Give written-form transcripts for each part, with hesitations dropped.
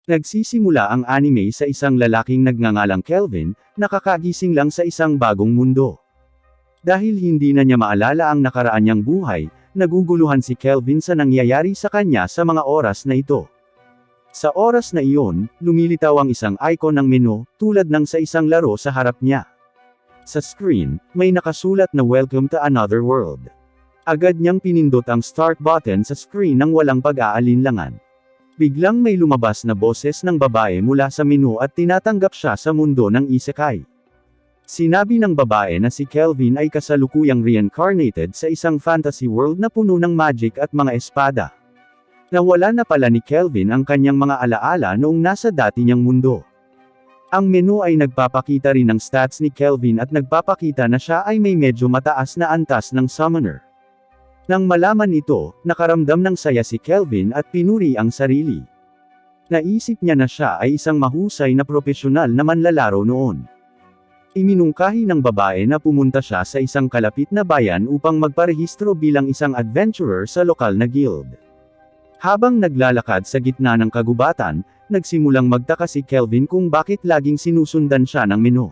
Nagsisimula ang anime sa isang lalaking nagngangalang Kelvin, nakakagising lang sa isang bagong mundo. Dahil hindi na niya maalala ang nakaraan niyang buhay, naguguluhan si Kelvin sa nangyayari sa kanya sa mga oras na ito. Sa oras na iyon, lumilitaw ang isang icon ng menu, tulad ng sa isang laro sa harap niya. Sa screen, may nakasulat na Welcome to Another World. Agad niyang pinindot ang start button sa screen nang walang pag-aalinlangan. Biglang may lumabas na boses ng babae mula sa menu at tinatanggap siya sa mundo ng isekai. Sinabi ng babae na si Kelvin ay kasalukuyang reincarnated sa isang fantasy world na puno ng magic at mga espada. Nawala na pala ni Kelvin ang kanyang mga alaala noong nasa dati niyang mundo. Ang menu ay nagpapakita rin ng stats ni Kelvin at nagpapakita na siya ay may medyo mataas na antas ng summoner. Nang malaman ito, nakaramdam ng saya si Kelvin at pinuri ang sarili. Naisip niya na siya ay isang mahusay na profesional na manlalaro noon. Iminungkahi ng babae na pumunta siya sa isang kalapit na bayan upang magparehistro bilang isang adventurer sa lokal na guild. Habang naglalakad sa gitna ng kagubatan, nagsimulang magtaka si Kelvin kung bakit laging sinusundan siya ng menu.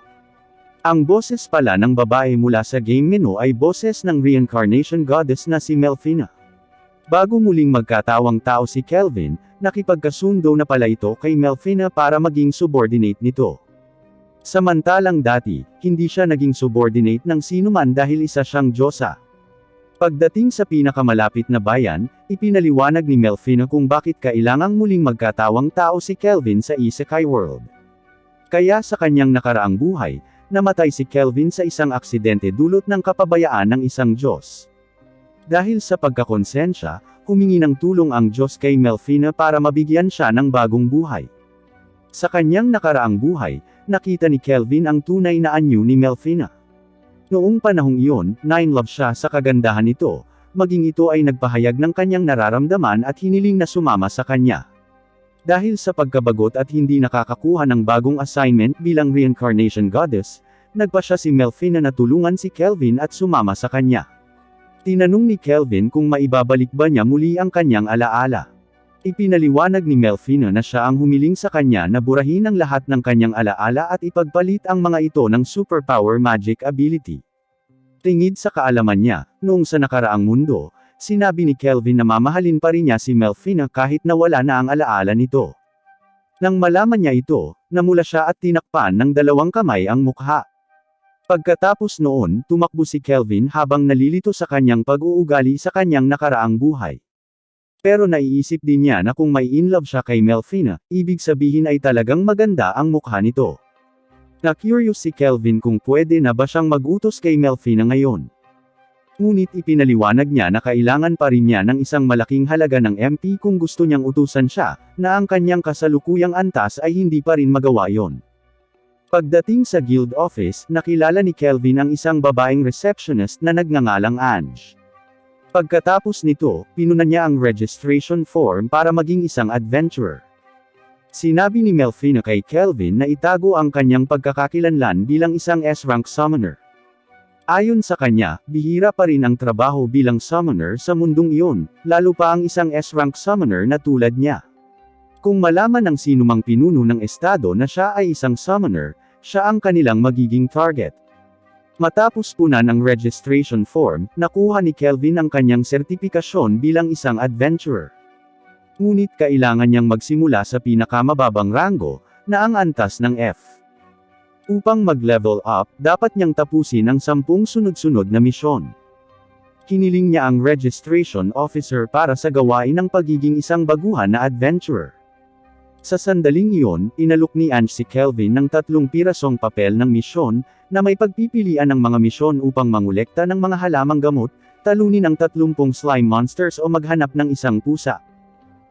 Ang boses pala ng babae mula sa game menu ay boses ng reincarnation goddess na si Melfina. Bago muling magkatawang tao si Kelvin, nakipagkasundo na pala ito kay Melfina para maging subordinate nito. Samantalang dati, hindi siya naging subordinate ng sinuman dahil isa siyang diyosa. Pagdating sa pinakamalapit na bayan, ipinaliwanag ni Melfina kung bakit kailangang muling magkatawang tao si Kelvin sa Isekai World. Kaya sa kanyang nakaraang buhay, namatay si Kelvin sa isang aksidente dulot ng kapabayaan ng isang Diyos. Dahil sa pagkakonsensya, humingi ng tulong ang Diyos kay Melfina para mabigyan siya ng bagong buhay. Sa kanyang nakaraang buhay, nakita ni Kelvin ang tunay na anyo ni Melfina. Noong panahong iyon, na-in-love siya sa kagandahan nito, maging ito ay nagpahayag ng kanyang nararamdaman at hiniling na sumama sa kanya. Dahil sa pagkabagot at hindi nakakakuha ng bagong assignment bilang reincarnation goddess, nagpa siya si Melfina na tulungan si Kelvin at sumama sa kanya. Tinanong ni Kelvin kung maibabalik ba niya muli ang kanyang alaala. Ipinaliwanag ni Melfina na siya ang humiling sa kanya na burahin ang lahat ng kanyang alaala at ipagpalit ang mga ito ng superpower magic ability. Tingid sa kaalaman niya, noong sa nakaraang mundo, sinabi ni Kelvin na mamahalin pa rin niya si Melfina kahit na wala na ang alaala nito. Nang malaman niya ito, namula siya at tinakpan ng dalawang kamay ang mukha. Pagkatapos noon, tumakbo si Kelvin habang nalilito sa kanyang pag-uugali sa kanyang nakaraang buhay. Pero naiisip din niya na kung may in-love siya kay Melfina, ibig sabihin ay talagang maganda ang mukha nito. Na-curious si Kelvin kung pwede na ba siyang mag-utos kay Melfina ngayon. Ngunit ipinaliwanag niya na kailangan pa rin niya ng isang malaking halaga ng MP kung gusto niyang utusan siya, na ang kanyang kasalukuyang antas ay hindi pa rin magawa yon. Pagdating sa guild office, nakilala ni Kelvin ang isang babaeng receptionist na nagngangalang Ange. Pagkatapos nito, pinuna niya ang registration form para maging isang adventurer. Sinabi ni Melfina kay Kelvin na itago ang kanyang pagkakakilanlan bilang isang S-rank summoner. Ayon sa kanya, bihira pa rin ang trabaho bilang summoner sa mundong iyon, lalo pa ang isang S-rank summoner na tulad niya. Kung malaman ng sinumang pinuno ng estado na siya ay isang summoner, siya ang kanilang magiging target. Matapos punan ang registration form, nakuha ni Kelvin ang kanyang sertipikasyon bilang isang adventurer. Ngunit kailangan niyang magsimula sa pinakamababang ranggo, na ang antas ng F. Upang mag-level up, dapat niyang tapusin ang 10 sunod-sunod na misyon. Hiniling niya ang registration officer para sa gawain ng pagiging isang baguhan na adventurer. Sa sandaling iyon, inalok ni Ange si Kelvin ng 3 pirasong papel ng misyon, na may pagpipilian ng mga misyon upang mangolekta ng mga halamang gamot, talunin ang 30 slime monsters o maghanap ng isang pusa.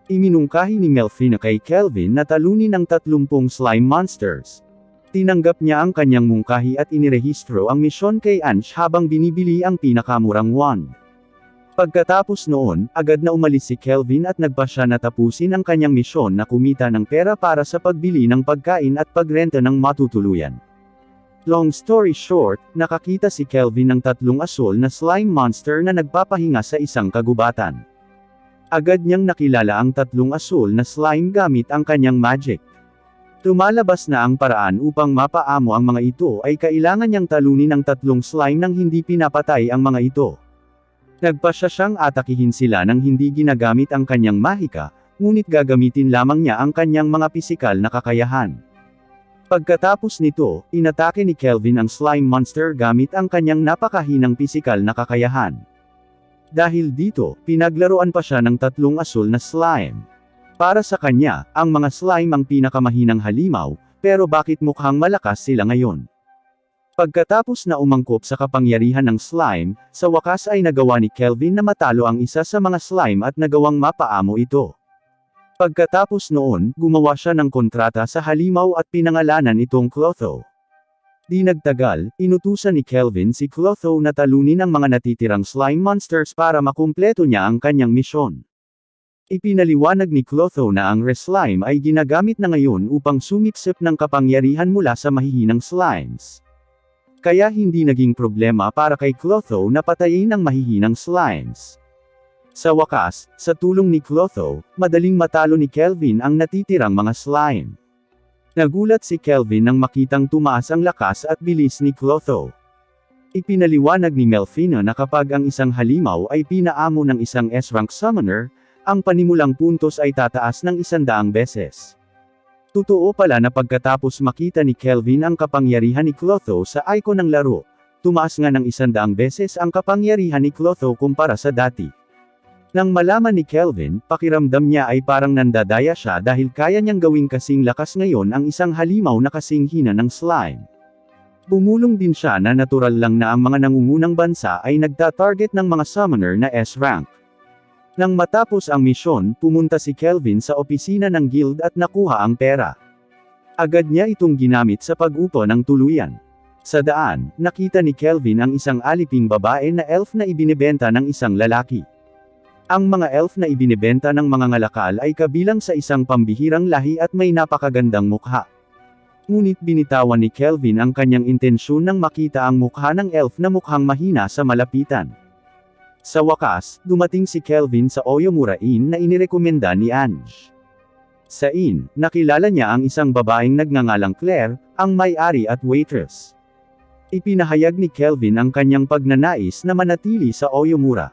Iminungkahi ni Melfina kay Kelvin na talunin ang 30 slime monsters. Tinanggap niya ang kanyang mungkahi at inirehistro ang misyon kay Ange habang binibili ang pinakamurang wand. Pagkatapos noon, agad na umalis si Kelvin at nagpa siya na tapusin ang kanyang misyon na kumita ng pera para sa pagbili ng pagkain at pagrenta ng matutuluyan. Long story short, nakakita si Kelvin ng 3 asul na slime monster na nagpapahinga sa isang kagubatan. Agad niyang nakilala ang tatlong asul na slime gamit ang kanyang magic. Lumalabas na ang paraan upang mapaamo ang mga ito ay kailangan niyang talunin ang tatlong slime nang hindi pinapatay ang mga ito. Nagpasya siyang atakihin sila nang hindi ginagamit ang kanyang mahika, ngunit gagamitin lamang niya ang kanyang mga pisikal na kakayahan. Pagkatapos nito, inatake ni Kelvin ang slime monster gamit ang kanyang napakahinang pisikal na kakayahan. Dahil dito, pinaglaruan pa siya ng tatlong asul na slime. Para sa kanya, ang mga slime ang pinakamahinang halimaw, pero bakit mukhang malakas sila ngayon? Pagkatapos na umangkop sa kapangyarihan ng slime, sa wakas ay nagawa ni Kelvin na matalo ang isa sa mga slime at nagawang mapaamo ito. Pagkatapos noon, gumawa siya ng kontrata sa halimaw at pinangalanan itong Clotho. Di nagtagal, inutusan ni Kelvin si Clotho na talunin ang mga natitirang slime monsters para makumpleto niya ang kanyang misyon. Ipinaliwanag ni Clotho na ang Reslime ay ginagamit na ngayon upang sumipsip ng kapangyarihan mula sa mahihinang slimes. Kaya hindi naging problema para kay Clotho na patayin ang mahihinang slimes. Sa wakas, sa tulong ni Clotho, madaling matalo ni Kelvin ang natitirang mga slime. Nagulat si Kelvin nang makitang tumaas ang lakas at bilis ni Clotho. Ipinaliwanag ni Melfina na kapag ang isang halimaw ay pinaamo ng isang S-rank summoner, ang panimulang puntos ay tataas ng 100 beses. Totoo pala na pagkatapos makita ni Kelvin ang kapangyarihan ni Clotho sa icon ng laro, tumaas nga ng 100 beses ang kapangyarihan ni Clotho kumpara sa dati. Nang malaman ni Kelvin, pakiramdam niya ay parang nandadaya siya dahil kaya niyang gawing kasing lakas ngayon ang isang halimaw na kasing hina ng slime. Bumulong din siya na natural lang na ang mga nangungunang bansa ay nagta-target ng mga summoner na S-rank. Nang matapos ang misyon, pumunta si Kelvin sa opisina ng guild at nakuha ang pera. Agad niya itong ginamit sa pag-upo ng tuluyan. Sa daan, nakita ni Kelvin ang isang aliping babae na elf na ibinebenta ng isang lalaki. Ang mga elf na ibinebenta ng mga ngalakal ay kabilang sa isang pambihirang lahi at may napakagandang mukha. Ngunit binitawan ni Kelvin ang kanyang intensyon nang makita ang mukha ng elf na mukhang mahina sa malapitan. Sa wakas, dumating si Kelvin sa Oyomura Inn na inirekomenda ni Ange. Sa inn, nakilala niya ang isang babaeng nagngangalang Claire, ang may-ari at waitress. Ipinahayag ni Kelvin ang kanyang pagnanais na manatili sa Oyomura.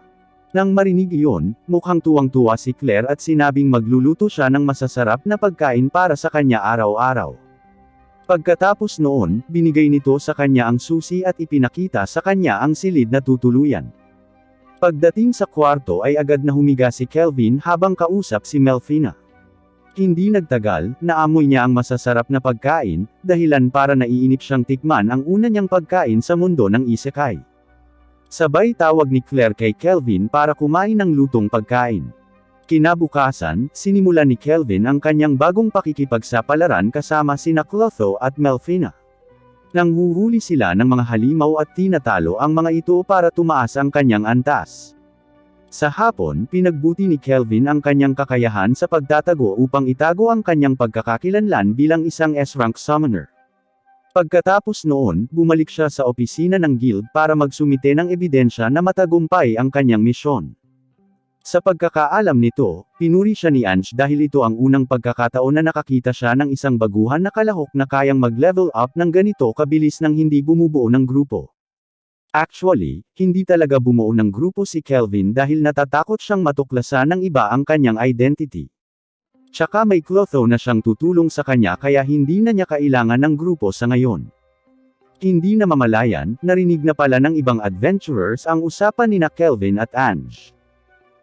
Nang marinig iyon, mukhang tuwang-tuwa si Claire at sinabing magluluto siya ng masasarap na pagkain para sa kanya araw-araw. Pagkatapos noon, binigay nito sa kanya ang susi at ipinakita sa kanya ang silid na tutuluyan. Pagdating sa kwarto ay agad na humiga si Kelvin habang kausap si Melfina. Hindi nagtagal, naamoy niya ang masasarap na pagkain, dahilan para naiinip siyang tikman ang una niyang pagkain sa mundo ng isekai. Sabay tawag ni Claire kay Kelvin para kumain ng lutong pagkain. Kinabukasan, sinimulan ni Kelvin ang kanyang bagong pakikipagsapalaran kasama sina Clotho at Melfina. Nanghuhuli sila ng mga halimaw at tinatalo ang mga ito para tumaas ang kanyang antas. Sa hapon, pinagbuti ni Kelvin ang kanyang kakayahan sa pagtatago upang itago ang kanyang pagkakakilanlan bilang isang S-rank summoner. Pagkatapos noon, bumalik siya sa opisina ng guild para magsumite ng ebidensya na matagumpay ang kanyang misyon. Sa pagkakaalam nito, pinuri siya ni Ange dahil ito ang unang pagkakataon na nakakita siya ng isang baguhan na kalahok na kayang mag-level up ng ganito kabilis nang hindi bumubuo ng grupo. Actually, hindi talaga bumuo ng grupo si Kelvin dahil natatakot siyang matuklasan ng iba ang kanyang identity. Tsaka may Clotho na siyang tutulong sa kanya kaya hindi na niya kailangan ng grupo sa ngayon. Hindi na mamalayan, narinig na pala ng ibang adventurers ang usapan nina Kelvin at Ange.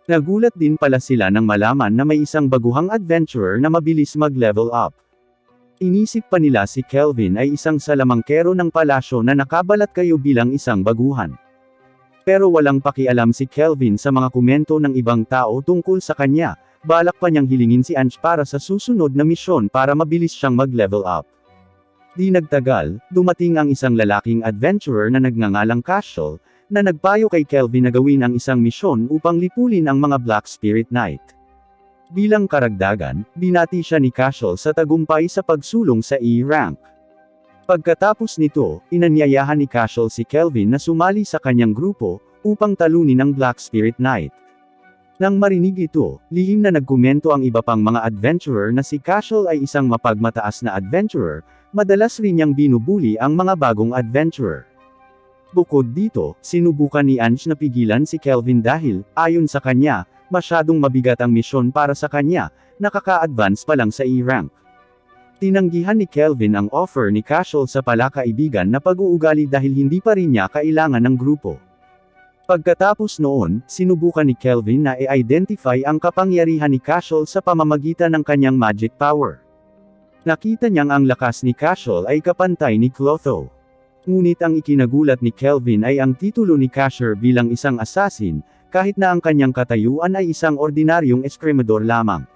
Nagulat din pala sila nang malaman na may isang baguhang adventurer na mabilis mag-level up. Inisip pa nila si Kelvin ay isang salamangkero ng palasyo na nakabalat kayo bilang isang baguhan. Pero walang pakialam si Kelvin sa mga komento ng ibang tao tungkol sa kanya, balak pa niyang hilingin si Ange para sa susunod na misyon para mabilis siyang mag-level up. Di nagtagal, dumating ang isang lalaking adventurer na nagngangalang Cashel, na nagpayo kay Kelvin na gawin ang isang misyon upang lipulin ang mga Black Spirit Knight. Bilang karagdagan, binati siya ni Cashel sa tagumpay sa pagsulong sa E-rank. Pagkatapos nito, inanyayahan ni Cashel si Kelvin na sumali sa kanyang grupo, upang talunin ang Black Spirit Knight. Nang marinig ito, lihim na nagkomento ang iba pang mga adventurer na si Cashel ay isang mapagmataas na adventurer, madalas rin niyang binubuli ang mga bagong adventurer. Bukod dito, sinubukan ni Ange na pigilan si Kelvin dahil, ayon sa kanya, masyadong mabigat ang misyon para sa kanya, nakaka-advance pa lang sa E-rank. Tinanggihan ni Kelvin ang offer ni Cashel sa palakaibigan na pag-uugali dahil hindi pa rin niya kailangan ng grupo. Pagkatapos noon, sinubukan ni Kelvin na i-identify ang kapangyarihan ni Cashel sa pamamagitan ng kanyang magic power. Nakita niyang ang lakas ni Cashel ay kapantay ni Clotho. Ngunit ang ikinagulat ni Kelvin ay ang titulo ni Cashel bilang isang assassin, kahit na ang kanyang katayuan ay isang ordinaryong eskrimador lamang.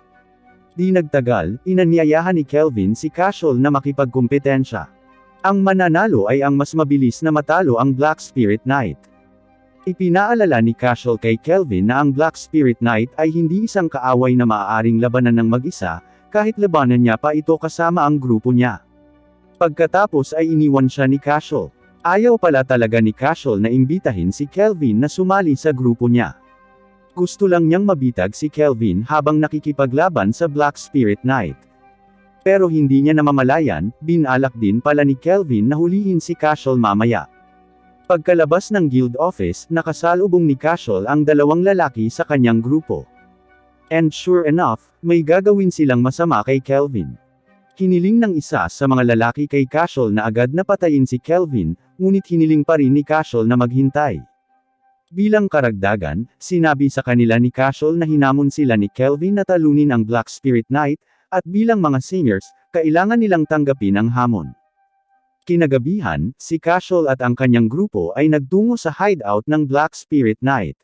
Di nagtagal, inanyayahan ni Kelvin si Cashel na makipagkumpetensya. Ang mananalo ay ang mas mabilis na matalo ang Black Spirit Knight. Ipinaalala ni Cashel kay Kelvin na ang Black Spirit Knight ay hindi isang kaaway na maaaring labanan ng mag-isa, kahit labanan niya pa ito kasama ang grupo niya. Pagkatapos ay iniwan siya ni Cashel. Ayaw pala talaga ni Cashel na imbitahin si Kelvin na sumali sa grupo niya. Gusto lang niyang mabitag si Kelvin habang nakikipaglaban sa Black Spirit Knight. Pero hindi niya namamalayan, binalak din pala ni Kelvin na hulihin si Cashel mamaya. Pagkalabas ng guild office, nakasalubong ni Cashel ang dalawang lalaki sa kanyang grupo. And sure enough, may gagawin silang masama kay Kelvin. Hiniling ng isa sa mga lalaki kay Cashel na agad na patayin si Kelvin, ngunit hiniling pa rin ni Cashel na maghintay. Bilang karagdagan, sinabi sa kanila ni Cashel na hinamon sila ni Kelvin na talunin ang Black Spirit Knight, at bilang mga singers, kailangan nilang tanggapin ang hamon. Kinagabihan, si Cashel at ang kanyang grupo ay nagtungo sa hideout ng Black Spirit Knight.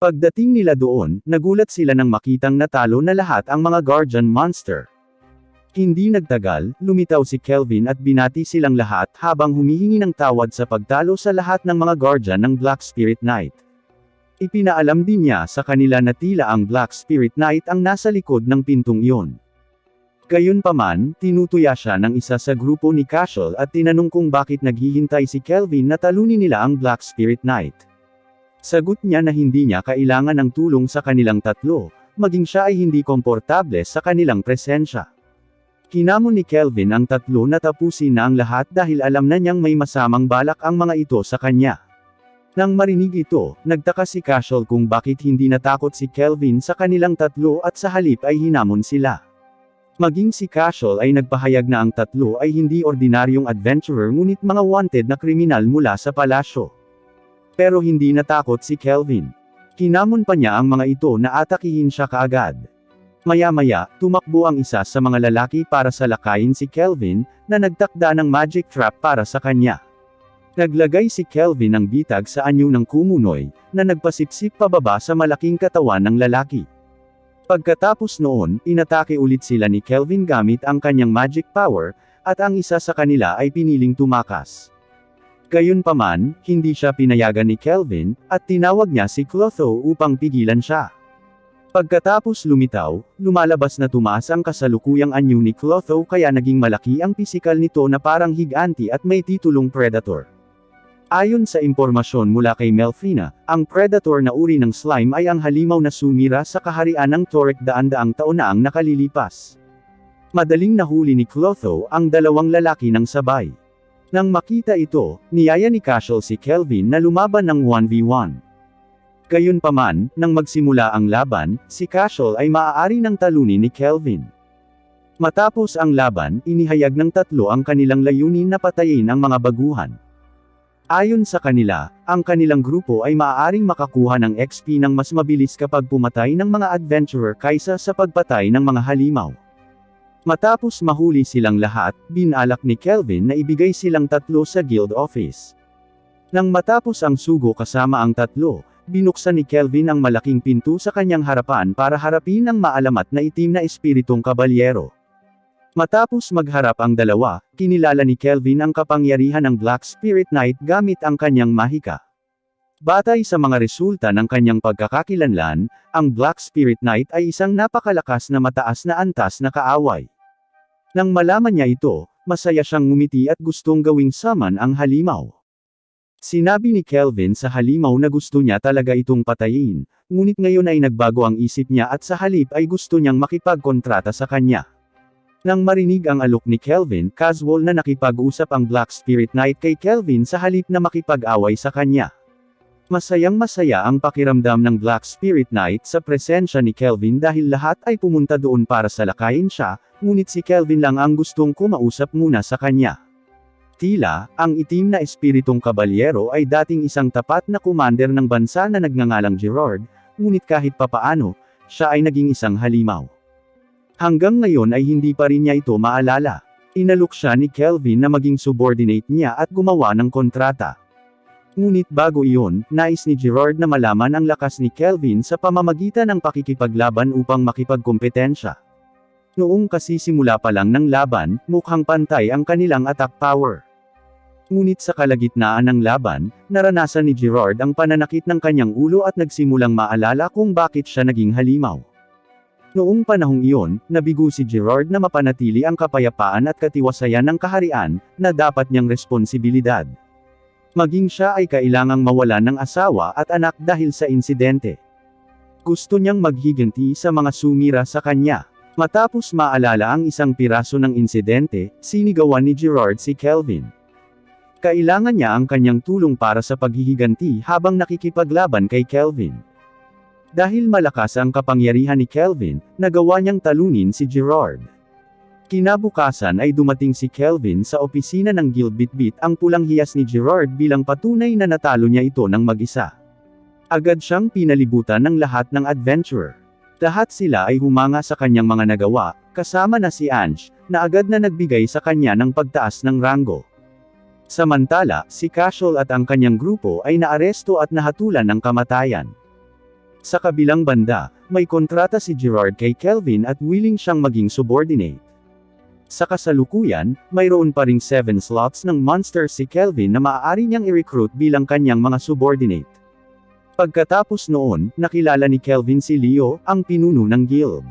Pagdating nila doon, nagulat sila nang makitang natalo na lahat ang mga Guardian Monster. Hindi nagtagal, lumitaw si Kelvin at binati silang lahat habang humihingi ng tawad sa pagtalo sa lahat ng mga Guardian ng Black Spirit Knight. Ipinaalam din niya sa kanila na tila ang Black Spirit Knight ang nasa likod ng pintong iyon. Gayunpaman, tinutuya siya ng isa sa grupo ni Cashel at tinanong kung bakit naghihintay si Kelvin na talunin nila ang Black Spirit Knight. Sagot niya na hindi niya kailangan ng tulong sa kanilang tatlo, maging siya ay hindi komportable sa kanilang presensya. Hinamon ni Kelvin ang tatlo na tapusin na ang lahat dahil alam na niyang may masamang balak ang mga ito sa kanya. Nang marinig ito, nagtaka si Cashel kung bakit hindi natakot si Kelvin sa kanilang tatlo at sa halip ay hinamon sila. Maging si Cashel ay nagpahayag na ang tatlo ay hindi ordinaryong adventurer ngunit mga wanted na kriminal mula sa palasyo. Pero hindi natakot si Kelvin. Hinamon pa niya ang mga ito na atakihin siya kaagad. Maya-maya, tumakbo ang isa sa mga lalaki para salakayin si Kelvin, na nagtakda ng magic trap para sa kanya. Naglagay si Kelvin ng bitag sa anyo ng kumunoy, na nagpasipsip pababa sa malaking katawan ng lalaki. Pagkatapos noon, inatake ulit sila ni Kelvin gamit ang kanyang magic power, at ang isa sa kanila ay piniling tumakas. Gayunpaman, hindi siya pinayagan ni Kelvin, at tinawag niya si Clotho upang pigilan siya. Pagkatapos lumitaw, lumalabas na tumaas ang kasalukuyang anyo ni Clotho kaya naging malaki ang pisikal nito na parang higanti at may titulong Predator. Ayon sa impormasyon mula kay Melfina, ang Predator na uri ng slime ay ang halimaw na sumira sa kaharian ng Torek daan-daang taon na ang nakalilipas. Madaling nahuli ni Clotho ang dalawang lalaki ng sabay. Nang makita ito, niyaya ni Cashel si Kelvin na lumaban ng 1v1. Gayunpaman, nang magsimula ang laban, si Cashel ay maaari ng talunin ni Kelvin. Matapos ang laban, inihayag ng tatlo ang kanilang layunin na patayin ang mga baguhan. Ayon sa kanila, ang kanilang grupo ay maaaring makakuha ng XP ng mas mabilis kapag pumatay ng mga adventurer kaysa sa pagpatay ng mga halimaw. Matapos mahuli silang lahat, binalak ni Kelvin na ibigay silang tatlo sa guild office. Nang matapos ang sugo kasama ang tatlo, binuksan ni Kelvin ang malaking pinto sa kanyang harapan para harapin ang maalamat na itim na espiritong kabalyero. Matapos magharap ang dalawa, kinilala ni Kelvin ang kapangyarihan ng Black Spirit Knight gamit ang kanyang mahika. Batay sa mga resulta ng kanyang pagkakakilanlan, ang Black Spirit Knight ay isang napakalakas na mataas na antas na kaaway. Nang malaman niya ito, masaya siyang ngumiti at gustong gawing summon ang halimaw. Sinabi ni Kelvin sa halimaw na gusto niya talaga itong patayin, ngunit ngayon ay nagbago ang isip niya at sa halip ay gusto niyang makipagkontrata sa kanya. Nang marinig ang alok ni Kelvin, casual na nakipag-usap ang Black Spirit Knight kay Kelvin sa halip na makipag-away sa kanya. Masayang-masaya ang pakiramdam ng Black Spirit Knight sa presensya ni Kelvin dahil lahat ay pumunta doon para salakayin siya, ngunit si Kelvin lang ang gustong kumausap muna sa kanya. Tila, ang itim na espiritong kabalyero ay dating isang tapat na commander ng bansa na nagngangalang Gerard, ngunit kahit papaano, siya ay naging isang halimaw. Hanggang ngayon ay hindi pa rin niya ito maalala. Inalok siya ni Kelvin na maging subordinate niya at gumawa ng kontrata. Ngunit bago iyon, nais ni Gerard na malaman ang lakas ni Kelvin sa pamamagitan ng pakikipaglaban upang makipagkompetensya. Noong kasisimula pa lang ng laban, mukhang pantay ang kanilang attack power. Ngunit sa kalagitnaan ng laban, naranasan ni Gerard ang pananakit ng kanyang ulo at nagsimulang maalala kung bakit siya naging halimaw. Noong panahong iyon, nabigo si Gerard na mapanatili ang kapayapaan at katiwasayan ng kaharian, na dapat niyang responsibilidad. Maging siya ay kailangang mawalan ng asawa at anak dahil sa insidente. Gusto niyang maghiganti sa mga sumira sa kanya. Matapos maalala ang isang piraso ng insidente, sinigawan ni Gerard si Kelvin. Kailangan niya ang kanyang tulong para sa paghihiganti habang nakikipaglaban kay Kelvin. Dahil malakas ang kapangyarihan ni Kelvin, nagawa niyang talunin si Gerard. Kinabukasan ay dumating si Kelvin sa opisina ng Guild Bitbit ang pulang hiyas ni Gerard bilang patunay na natalo niya ito ng mag-isa. Agad siyang pinalibutan ng lahat ng adventurer. Lahat sila ay humanga sa kanyang mga nagawa, kasama na si Ange, na agad na nagbigay sa kanya ng pagtaas ng ranggo. Samantala, si Casual at ang kanyang grupo ay naaresto at nahatulan ng kamatayan. Sa kabilang banda, may kontrata si Gerard kay Kelvin at willing siyang maging subordinate. Sa kasalukuyan, mayroon pa ring 7 slots ng monsters si Kelvin na maaari niyang i-recruit bilang kanyang mga subordinate. Pagkatapos noon, nakilala ni Kelvin si Leo, ang pinuno ng guild.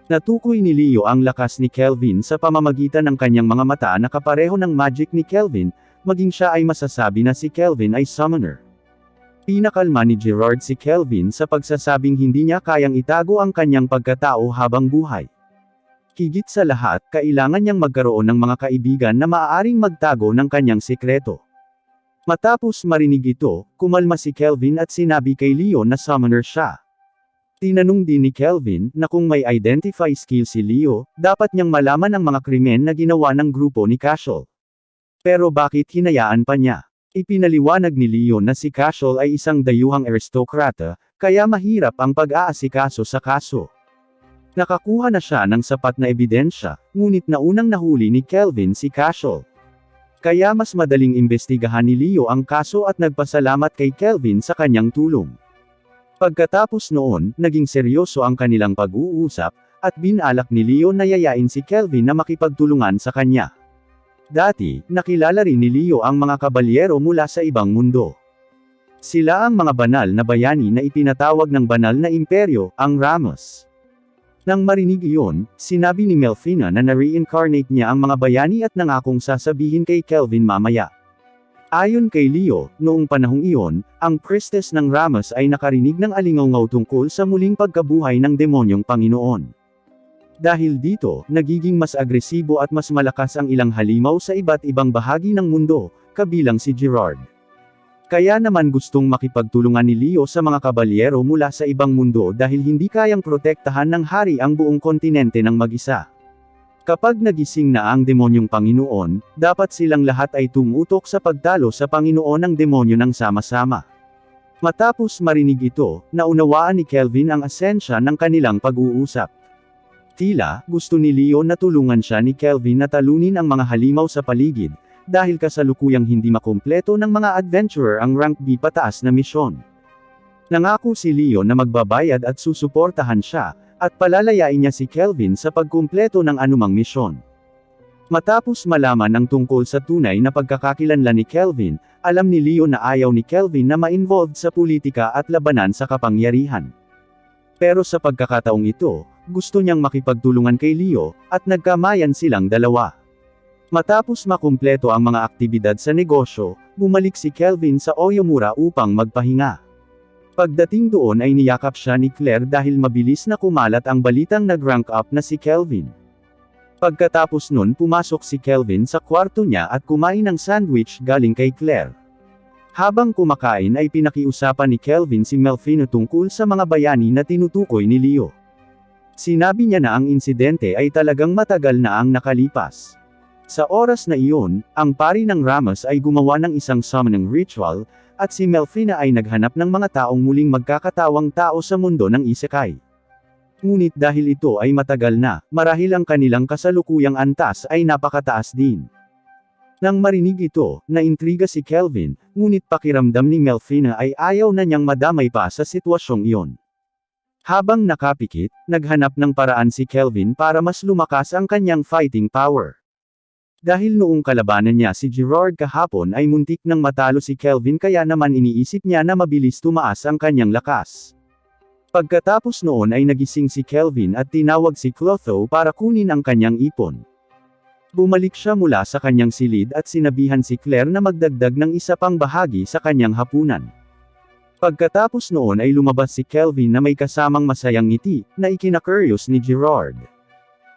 Natukoy ni Leo ang lakas ni Kelvin sa pamamagitan ng kanyang mga mata na kapareho ng magic ni Kelvin, maging siya ay masasabi na si Kelvin ay summoner. Pinakalma ni Gerard si Kelvin sa pagsasabing hindi niya kayang itago ang kanyang pagkatao habang buhay. Higit sa lahat, kailangan niyang magkaroon ng mga kaibigan na maaaring magtago ng kanyang sikreto. Matapos marinig ito, kumalma si Kelvin at sinabi kay Leo na summoner siya. Tinanong din ni Kelvin na kung may identify skill si Leo, dapat niyang malaman ang mga krimen na ginawa ng grupo ni Casual. Pero bakit hinayaan pa niya? Ipinaliwanag ni Leo na si Casual ay isang dayuhang aristokrata, kaya mahirap ang pag-aasikaso sa kaso. Nakakuha na siya ng sapat na ebidensya, ngunit naunang nahuli ni Kelvin si Casual. Kaya mas madaling imbestigahan ni Leo ang kaso at nagpasalamat kay Kelvin sa kanyang tulong. Pagkatapos noon, naging seryoso ang kanilang pag-uusap, at binalak ni Leo na yayain si Kelvin na makipagtulungan sa kanya. Dati, nakilala rin ni Leo ang mga kabalyero mula sa ibang mundo. Sila ang mga banal na bayani na ipinatawag ng banal na imperyo, ang Ramos. Nang marinig iyon, sinabi ni Melfina na na-reincarnate niya ang mga bayani at nangakong sasabihin kay Kelvin mamaya. Ayon kay Leo, noong panahong iyon, ang priestess ng Ramos ay nakarinig ng alingaw-ngaw tungkol sa muling pagkabuhay ng demonyong Panginoon. Dahil dito, nagiging mas agresibo at mas malakas ang ilang halimaw sa iba't ibang bahagi ng mundo, kabilang si Gerard. Kaya naman gustong makipagtulungan ni Leo sa mga kabalyero mula sa ibang mundo dahil hindi kayang protektahan ng hari ang buong kontinente ng mag-isa. Kapag nagising na ang demonyong Panginoon, dapat silang lahat ay tumutok sa pagtalo sa Panginoon ng demonyo ng sama-sama. Matapos marinig ito, naunawaan ni Kelvin ang asensya ng kanilang pag-uusap. Tila, gusto ni Leo na tulungan siya ni Kelvin na talunin ang mga halimaw sa paligid, dahil kasalukuyang hindi makumpleto ng mga adventurer ang rank B pataas na misyon. Nangako si Leo na magbabayad at susuportahan siya, at palalayain niya si Kelvin sa pagkumpleto ng anumang misyon. Matapos malaman ang tungkol sa tunay na pagkakakilanlan ni Kelvin, alam ni Leo na ayaw ni Kelvin na ma-involved sa politika at labanan sa kapangyarihan. Pero sa pagkakataong ito, gusto niyang makipagtulungan kay Leo, at nagkamayan silang dalawa. Matapos makumpleto ang mga aktibidad sa negosyo, bumalik si Kelvin sa Oyomura upang magpahinga. Pagdating doon ay niyakap siya ni Claire dahil mabilis na kumalat ang balitang nag-rank up na si Kelvin. Pagkatapos nun pumasok si Kelvin sa kwarto niya at kumain ng sandwich galing kay Claire. Habang kumakain ay pinakiusapan ni Kelvin si Melfina tungkol sa mga bayani na tinutukoy ni Leo. Sinabi niya na ang insidente ay talagang matagal na ang nakalipas. Sa oras na iyon, ang pari ng Ramos ay gumawa ng isang summoning ritual, at si Melfina ay naghanap ng mga taong muling magkakatawang tao sa mundo ng isekai. Ngunit dahil ito ay matagal na, marahil ang kanilang kasalukuyang antas ay napakataas din. Nang marinig ito, naintriga si Kelvin, ngunit pakiramdam ni Melfina ay ayaw na niyang madamay pa sa sitwasyong iyon. Habang nakapikit, naghanap ng paraan si Kelvin para mas lumakas ang kanyang fighting power. Dahil noong kalabanan niya si Gerard kahapon ay muntik nang matalo si Kelvin kaya naman iniisip niya na mabilis tumaas ang kanyang lakas. Pagkatapos noon ay nagising si Kelvin at tinawag si Clotho para kunin ang kanyang ipon. Bumalik siya mula sa kanyang silid at sinabihan si Claire na magdagdag ng isa pang bahagi sa kanyang hapunan. Pagkatapos noon ay lumabas si Kelvin na may kasamang masayang ngiti, na ikinakuryos ni Gerard.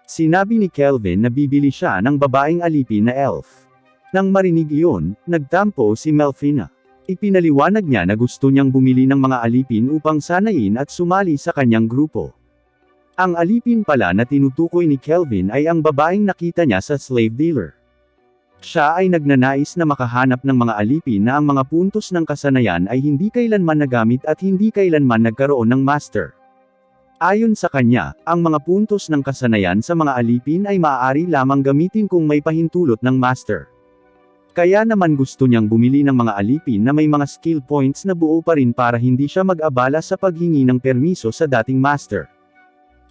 Sinabi ni Kelvin na bibili siya ng babaeng alipin na elf. Nang marinig iyon, nagtampo si Melfina. Ipinaliwanag niya na gusto niyang bumili ng mga alipin upang sanayin at sumali sa kanyang grupo. Ang alipin pala na tinutukoy ni Kelvin ay ang babaeng nakita niya sa slave dealer. Siya ay nagnanais na makahanap ng mga alipin na ang mga puntos ng kasanayan ay hindi kailanman nagamit at hindi kailanman nagkaroon ng master. Ayon sa kanya, ang mga puntos ng kasanayan sa mga alipin ay maaari lamang gamitin kung may pahintulot ng master. Kaya naman gusto niyang bumili ng mga alipin na may mga skill points na buo pa rin para hindi siya mag-abala sa paghingi ng permiso sa dating master.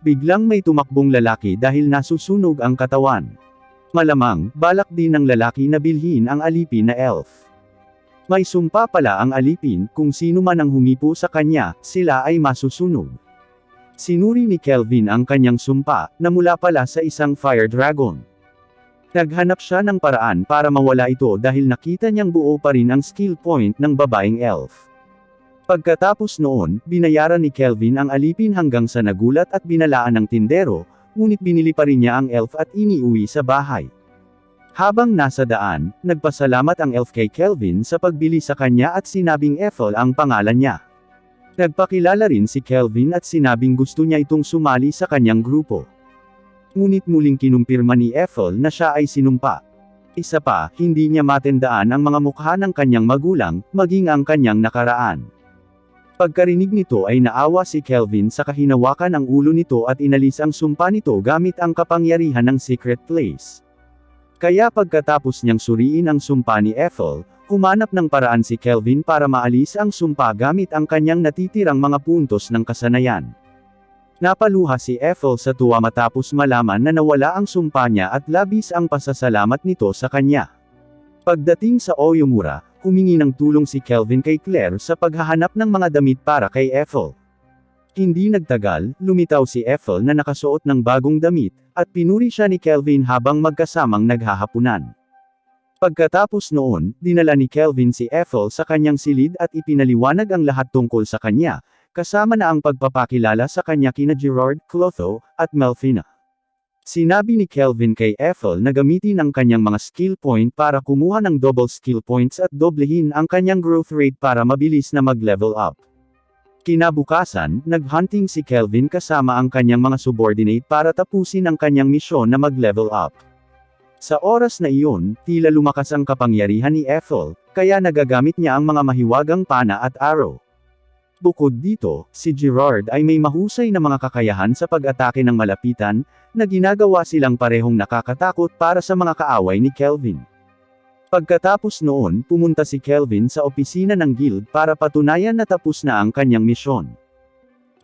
Biglang may tumakbong lalaki dahil nasusunog ang katawan. Malamang, balak din ng lalaki na bilhin ang alipin na elf. May sumpa pala ang alipin, kung sino man ang humipo sa kanya, sila ay masusunog. Sinuri ni Kelvin ang kanyang sumpa, na mula pala sa isang fire dragon. Naghanap siya ng paraan para mawala ito dahil nakita niyang buo pa rin ang skill point ng babaeng elf. Pagkatapos noon, binayaran ni Kelvin ang alipin hanggang sa nagulat at binalaan ng tindero, ngunit binili pa rin niya ang elf at iniuwi sa bahay. Habang nasa daan, nagpasalamat ang elf kay Kelvin sa pagbili sa kanya at sinabing Ethel ang pangalan niya. Nagpakilala rin si Kelvin at sinabing gusto niya itong sumali sa kanyang grupo. Ngunit muling kinumpirma ni Ethel na siya ay sinumpa. Isa pa, hindi niya matandaan ang mga mukha ng kanyang magulang, maging ang kanyang nakaraan. Pagkarinig nito ay naawa si Kelvin sa kahinawakan ang ulo nito at inalis ang sumpa nito gamit ang kapangyarihan ng secret place. Kaya pagkatapos niyang suriin ang sumpa ni Ethel, humanap ng paraan si Kelvin para maalis ang sumpa gamit ang kanyang natitirang mga puntos ng kasanayan. Napaluha si Ethel sa tuwa matapos malaman na nawala ang sumpa niya at labis ang pasasalamat nito sa kanya. Pagdating sa Oyomura, humingi ng tulong si Kelvin kay Claire sa paghahanap ng mga damit para kay Ethel. Hindi nagtagal, lumitaw si Ethel na nakasuot ng bagong damit, at pinuri siya ni Kelvin habang magkasamang naghahapunan. Pagkatapos noon, dinala ni Kelvin si Ethel sa kanyang silid at ipinaliwanag ang lahat tungkol sa kanya, kasama na ang pagpapakilala sa kanya kina Gerard, Clotho, at Melfina. Sinabi ni Kelvin kay Ethel na gamitin ang kanyang mga skill point para kumuha ng double skill points at doblehin ang kanyang growth rate para mabilis na mag-level up. Kinabukasan, nag-hunting si Kelvin kasama ang kanyang mga subordinate para tapusin ang kanyang misyon na mag-level up. Sa oras na iyon, tila lumakas ang kapangyarihan ni Ethel, kaya nagagamit niya ang mga mahiwagang pana at arrow. Bukod dito, si Gerard ay may mahusay na mga kakayahan sa pag-atake ng malapitan, na ginagawa silang parehong nakakatakot para sa mga kaaway ni Kelvin. Pagkatapos noon, pumunta si Kelvin sa opisina ng guild para patunayan na tapos na ang kanyang misyon.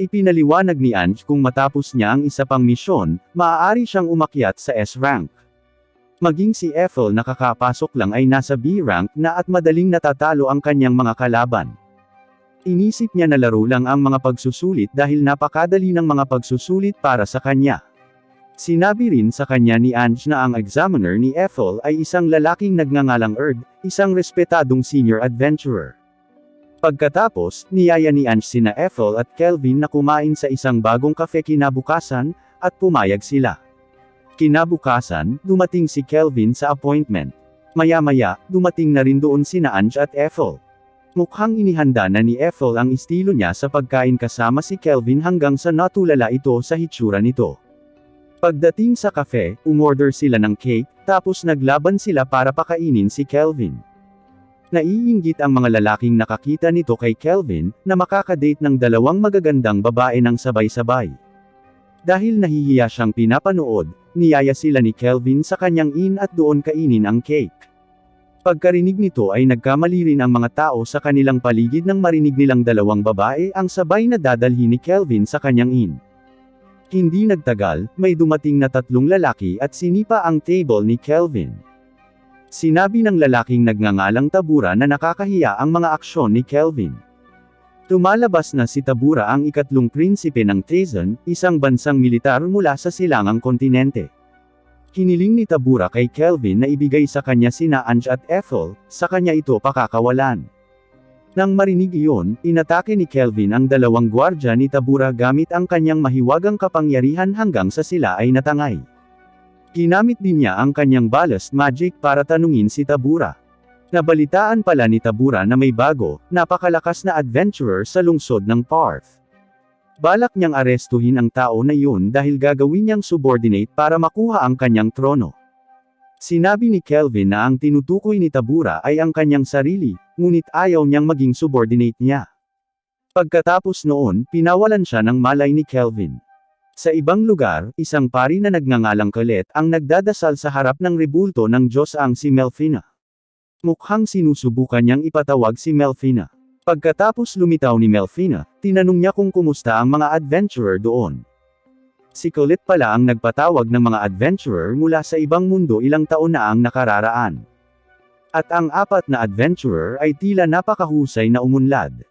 Ipinaliwanag ni Ange kung matapos niya ang isa pang misyon, maaari siyang umakyat sa S-rank. Maging si Ethel nakakapasok lang ay nasa B-rank na at madaling natatalo ang kanyang mga kalaban. Inisip niya na laro lang ang mga pagsusulit dahil napakadali ng mga pagsusulit para sa kanya. Sinabi rin sa kanya ni Ange na ang examiner ni Ethel ay isang lalaking nagngangalang Erd, isang respetadong senior adventurer. Pagkatapos, niyaya ni Ange sina Ethel at Kelvin na kumain sa isang bagong kafe kinabukasan, at pumayag sila. Kinabukasan, dumating si Kelvin sa appointment. Maya-maya, dumating na rin doon sina Ange at Ethel. Mukhang inihanda na ni Ethel ang estilo niya sa pagkain kasama si Kelvin hanggang sa natulala ito sa hitsura nito. Pagdating sa cafe, umorder sila ng cake, tapos naglaban sila para pakainin si Kelvin. Naiinggit ang mga lalaking nakakita nito kay Kelvin, na makakadate ng dalawang magagandang babae ng sabay-sabay. Dahil nahihiya siyang pinapanood, niyaya sila ni Kelvin sa kanyang inn at doon kainin ang cake. Pagkarinig nito ay nagkamali rin ang mga tao sa kanilang paligid nang marinig nilang dalawang babae ang sabay na dadalhin ni Kelvin sa kanyang inn. Hindi nagtagal, may dumating na 3 lalaki at sinipa ang table ni Kelvin. Sinabi ng lalaking nagngangalang Tabura na nakakahiya ang mga aksyon ni Kelvin. Tumalabas na si Tabura ang ikatlong prinsipe ng Tazon, isang bansang militar mula sa silangang kontinente. Hiniling ni Tabura kay Kelvin na ibigay sa kanya sina Ange at Ethel, sa kanya ito pakakawalan. Nang marinig iyon, inatake ni Kelvin ang dalawang gwardya ni Tabura gamit ang kanyang mahiwagang kapangyarihan hanggang sa sila ay natangay. Ginamit din niya ang kanyang ballast magic para tanungin si Tabura. Nabalitaan pala ni Tabura na may bago, napakalakas na adventurer sa lungsod ng Parth. Balak niyang arestuhin ang tao na yun dahil gagawin niyang subordinate para makuha ang kanyang trono. Sinabi ni Kelvin na ang tinutukoy ni Tabura ay ang kanyang sarili, ngunit ayaw niyang maging subordinate niya. Pagkatapos noon, pinawalan siya ng malay ni Kelvin. Sa ibang lugar, isang pari na nagngangalang Colette ang nagdadasal sa harap ng rebulto ng Diyos ang si Melfina. Mukhang sinusubukan niyang ipatawag si Melfina. Pagkatapos lumitaw ni Melfina, tinanong niya kung kumusta ang mga adventurer doon. Si Colette pala ang nagpatawag ng mga adventurer mula sa ibang mundo ilang taon na ang nakararaan. At ang 4 na adventurer ay tila napakahusay na umunlad.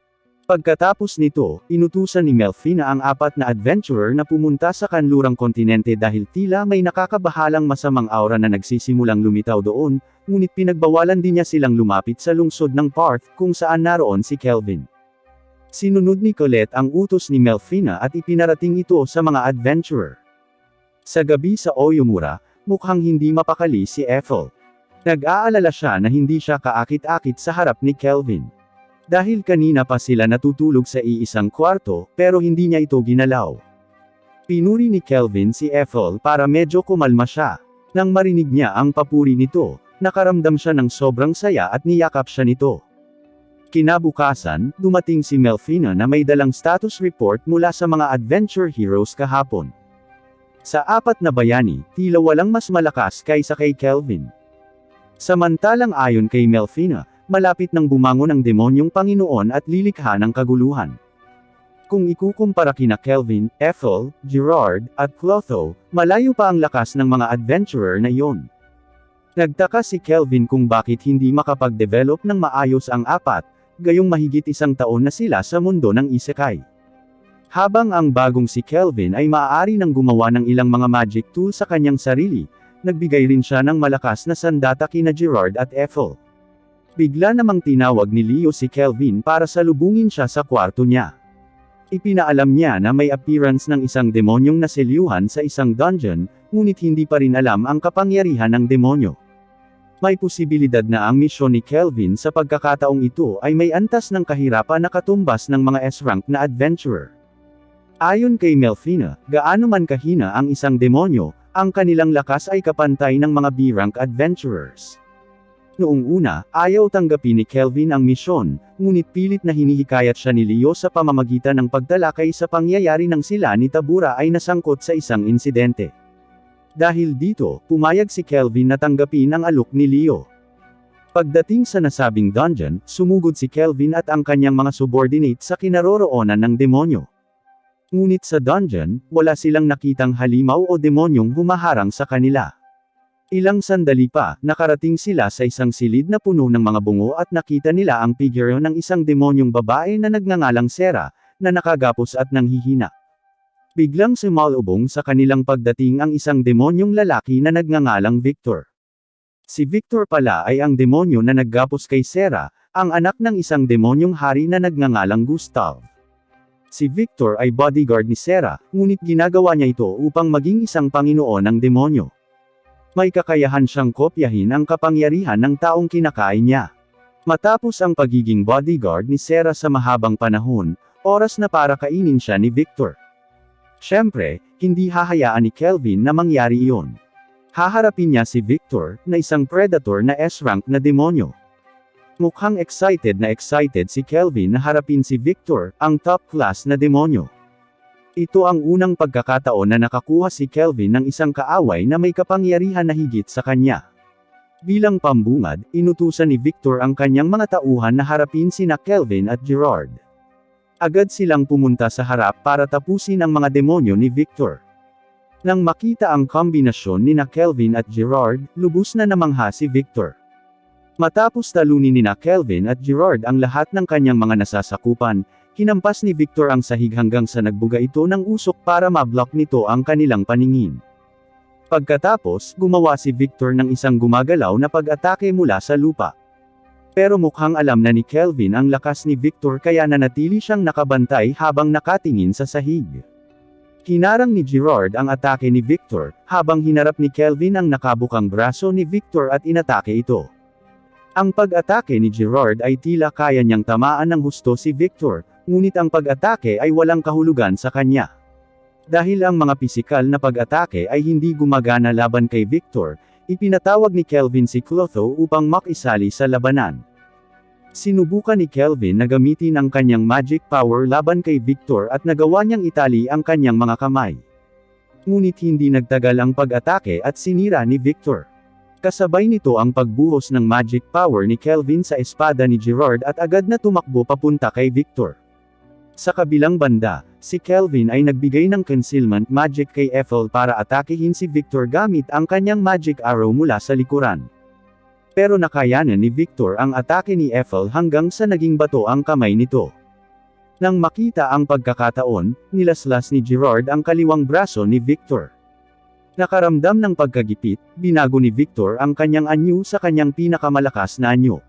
Pagkatapos nito, inutusan ni Melfina ang 4 na adventurer na pumunta sa kanlurang kontinente dahil tila may nakakabahalang masamang aura na nagsisimulang lumitaw doon, ngunit pinagbawalan din niya silang lumapit sa lungsod ng Parth, kung saan naroon si Kelvin. Sinunod ni Colette ang utos ni Melfina at ipinarating ito sa mga adventurer. Sa gabi sa Oyomura, mukhang hindi mapakali si Ethel. Nag-aalala siya na hindi siya kaakit-akit sa harap ni Kelvin. Dahil kanina pa sila natutulog sa iisang kwarto, pero hindi niya ito ginalaw. Pinuri ni Kelvin si Ethel para medyo kumalma siya. Nang marinig niya ang papuri nito, nakaramdam siya ng sobrang saya at niyakap siya nito. Kinabukasan, dumating si Melfina na may dalang status report mula sa mga adventure heroes kahapon. Sa 4 na bayani, tila walang mas malakas kaysa kay Kelvin. Samantalang ayon kay Melfina, malapit nang bumangon ang demonyong Panginoon at lilikha ng kaguluhan. Kung ikukumpara kina Kelvin, Ethel, Gerard, at Clotho, malayo pa ang lakas ng mga adventurer na iyon. Nagtaka si Kelvin kung bakit hindi makapag-develop ng maayos ang 4, gayong mahigit 1 taon na sila sa mundo ng isekai. Habang ang bagong si Kelvin ay maaari nang gumawa ng ilang mga magic tool sa kanyang sarili, nagbigay rin siya ng malakas na sandata kina Gerard at Ethel. Bigla namang tinawag ni Leo si Kelvin para salubungin siya sa kwarto niya. Ipinaalam niya na may appearance ng isang demonyong naselyuhan sa isang dungeon, ngunit hindi pa rin alam ang kapangyarihan ng demonyo. May posibilidad na ang misyon ni Kelvin sa pagkakataong ito ay may antas ng kahirapan na katumbas ng mga S-rank na adventurer. Ayon kay Melfina, gaano man kahina ang isang demonyo, ang kanilang lakas ay kapantay ng mga B-rank adventurers. Noong una, ayaw tanggapin ni Kelvin ang misyon, ngunit pilit na hinihikayat siya ni Leo sa pamamagitan ng pagtalakay sa pangyayari ng sila ni Tabura ay nasangkot sa isang insidente. Dahil dito, pumayag si Kelvin na tanggapin ang alok ni Leo. Pagdating sa nasabing dungeon, sumugod si Kelvin at ang kanyang mga subordinate sa kinaroroonan ng demonyo. Ngunit sa dungeon, wala silang nakitang halimaw o demonyong humaharang sa kanila. Ilang sandali pa, nakarating sila sa isang silid na puno ng mga bungo at nakita nila ang figure ng isang demonyong babae na nagngangalang Sera, na nakagapos at nanghihina. Biglang sumalubong sa kanilang pagdating ang isang demonyong lalaki na nagngangalang Victor. Si Victor pala ay ang demonyo na naggapos kay Sera, ang anak ng isang demonyong hari na nagngangalang Gustav. Si Victor ay bodyguard ni Sarah, ngunit ginagawa niya ito upang maging isang panginoon ng demonyo. May kakayahan siyang kopyahin ang kapangyarihan ng taong kinakain niya. Matapos ang pagiging bodyguard ni Sarah sa mahabang panahon, oras na para kainin siya ni Victor. Siyempre, hindi hahayaan ni Kelvin na mangyari iyon. Haharapin niya si Victor, na isang predator na S-rank na demonyo. Mukhang excited si Kelvin na harapin si Victor, ang top class na demonyo. Ito ang unang pagkakataon na nakakuha si Kelvin ng isang kaaway na may kapangyarihan na higit sa kanya. Bilang pambungad, inutusan ni Victor ang kanyang mga tauhan na harapin sina Kelvin at Gerard. Agad silang pumunta sa harap para tapusin ang mga demonyo ni Victor. Nang makita ang kombinasyon ni Kelvin at Gerard, lubos na namangha si Victor. Matapos talunin ni Kelvin at Gerard ang lahat ng kanyang mga nasasakupan, hinampas ni Victor ang sahig hanggang sa nagbuga ito ng usok para mablock nito ang kanilang paningin. Pagkatapos, gumawa si Victor ng isang gumagalaw na pag-atake mula sa lupa. Pero mukhang alam na ni Kelvin ang lakas ni Victor kaya nanatili siyang nakabantay habang nakatingin sa sahig. Hinarang ni Gerard ang atake ni Victor, habang hinarap ni Kelvin ang nakabukang braso ni Victor at inatake ito. Ang pag-atake ni Gerard ay tila kaya niyang tamaan ng husto si Victor, ngunit ang pag-atake ay walang kahulugan sa kanya. Dahil ang mga pisikal na pag-atake ay hindi gumagana laban kay Victor, ipinatawag ni Kelvin si Clotho upang makisali sa labanan. Sinubukan ni Kelvin na gamitin ang kanyang magic power laban kay Victor at nagawa niyang itali ang kanyang mga kamay. Ngunit hindi nagtagal ang pag-atake at sinira ni Victor. Kasabay nito ang pagbuhos ng magic power ni Kelvin sa espada ni Gerard at agad na tumakbo papunta kay Victor. Sa kabilang banda, si Kelvin ay nagbigay ng concealment magic kay Ethel para atakehin si Victor gamit ang kanyang magic arrow mula sa likuran. Pero nakayanan ni Victor ang atake ni Ethel hanggang sa naging bato ang kamay nito. Nang makita ang pagkakataon, nilaslas ni Gerard ang kaliwang braso ni Victor. Nakaramdam ng pagkagipit, binago ni Victor ang kanyang anyo sa kanyang pinakamalakas na anyo.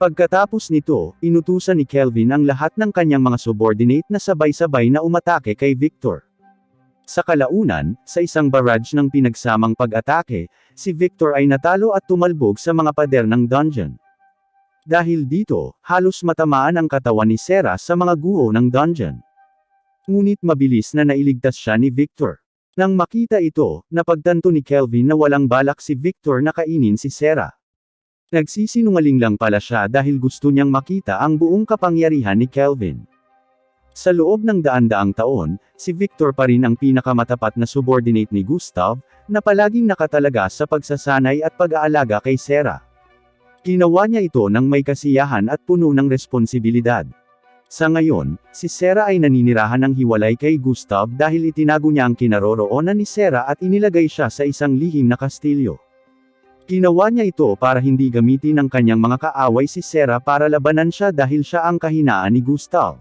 Pagkatapos nito, inutusan ni Kelvin ang lahat ng kanyang mga subordinate na sabay-sabay na umatake kay Victor. Sa kalaunan, sa isang barrage ng pinagsamang pag-atake, si Victor ay natalo at tumalbog sa mga pader ng dungeon. Dahil dito, halos matamaan ang katawan ni Sarah sa mga guho ng dungeon. Ngunit mabilis na nailigtas siya ni Victor. Nang makita ito, napagtanto ni Kelvin na walang balak si Victor na kainin si Sarah. Nagsisinungaling lang pala siya dahil gusto niyang makita ang buong kapangyarihan ni Kelvin. Sa loob ng daan-daang taon, si Victor pa rin ang pinakamatapat na subordinate ni Gustav, na palaging nakatalaga sa pagsasanay at pag-aalaga kay Sarah. Ginawa niya ito ng may kasiyahan at puno ng responsibilidad. Sa ngayon, si Sarah ay naninirahan ng hiwalay kay Gustav dahil itinago niya ang kinaroroonan ni Sarah at inilagay siya sa isang lihim na kastilyo. Ginawa niya ito para hindi gamitin ng kanyang mga kaaway si Sarah para labanan siya dahil siya ang kahinaan ni Gustav.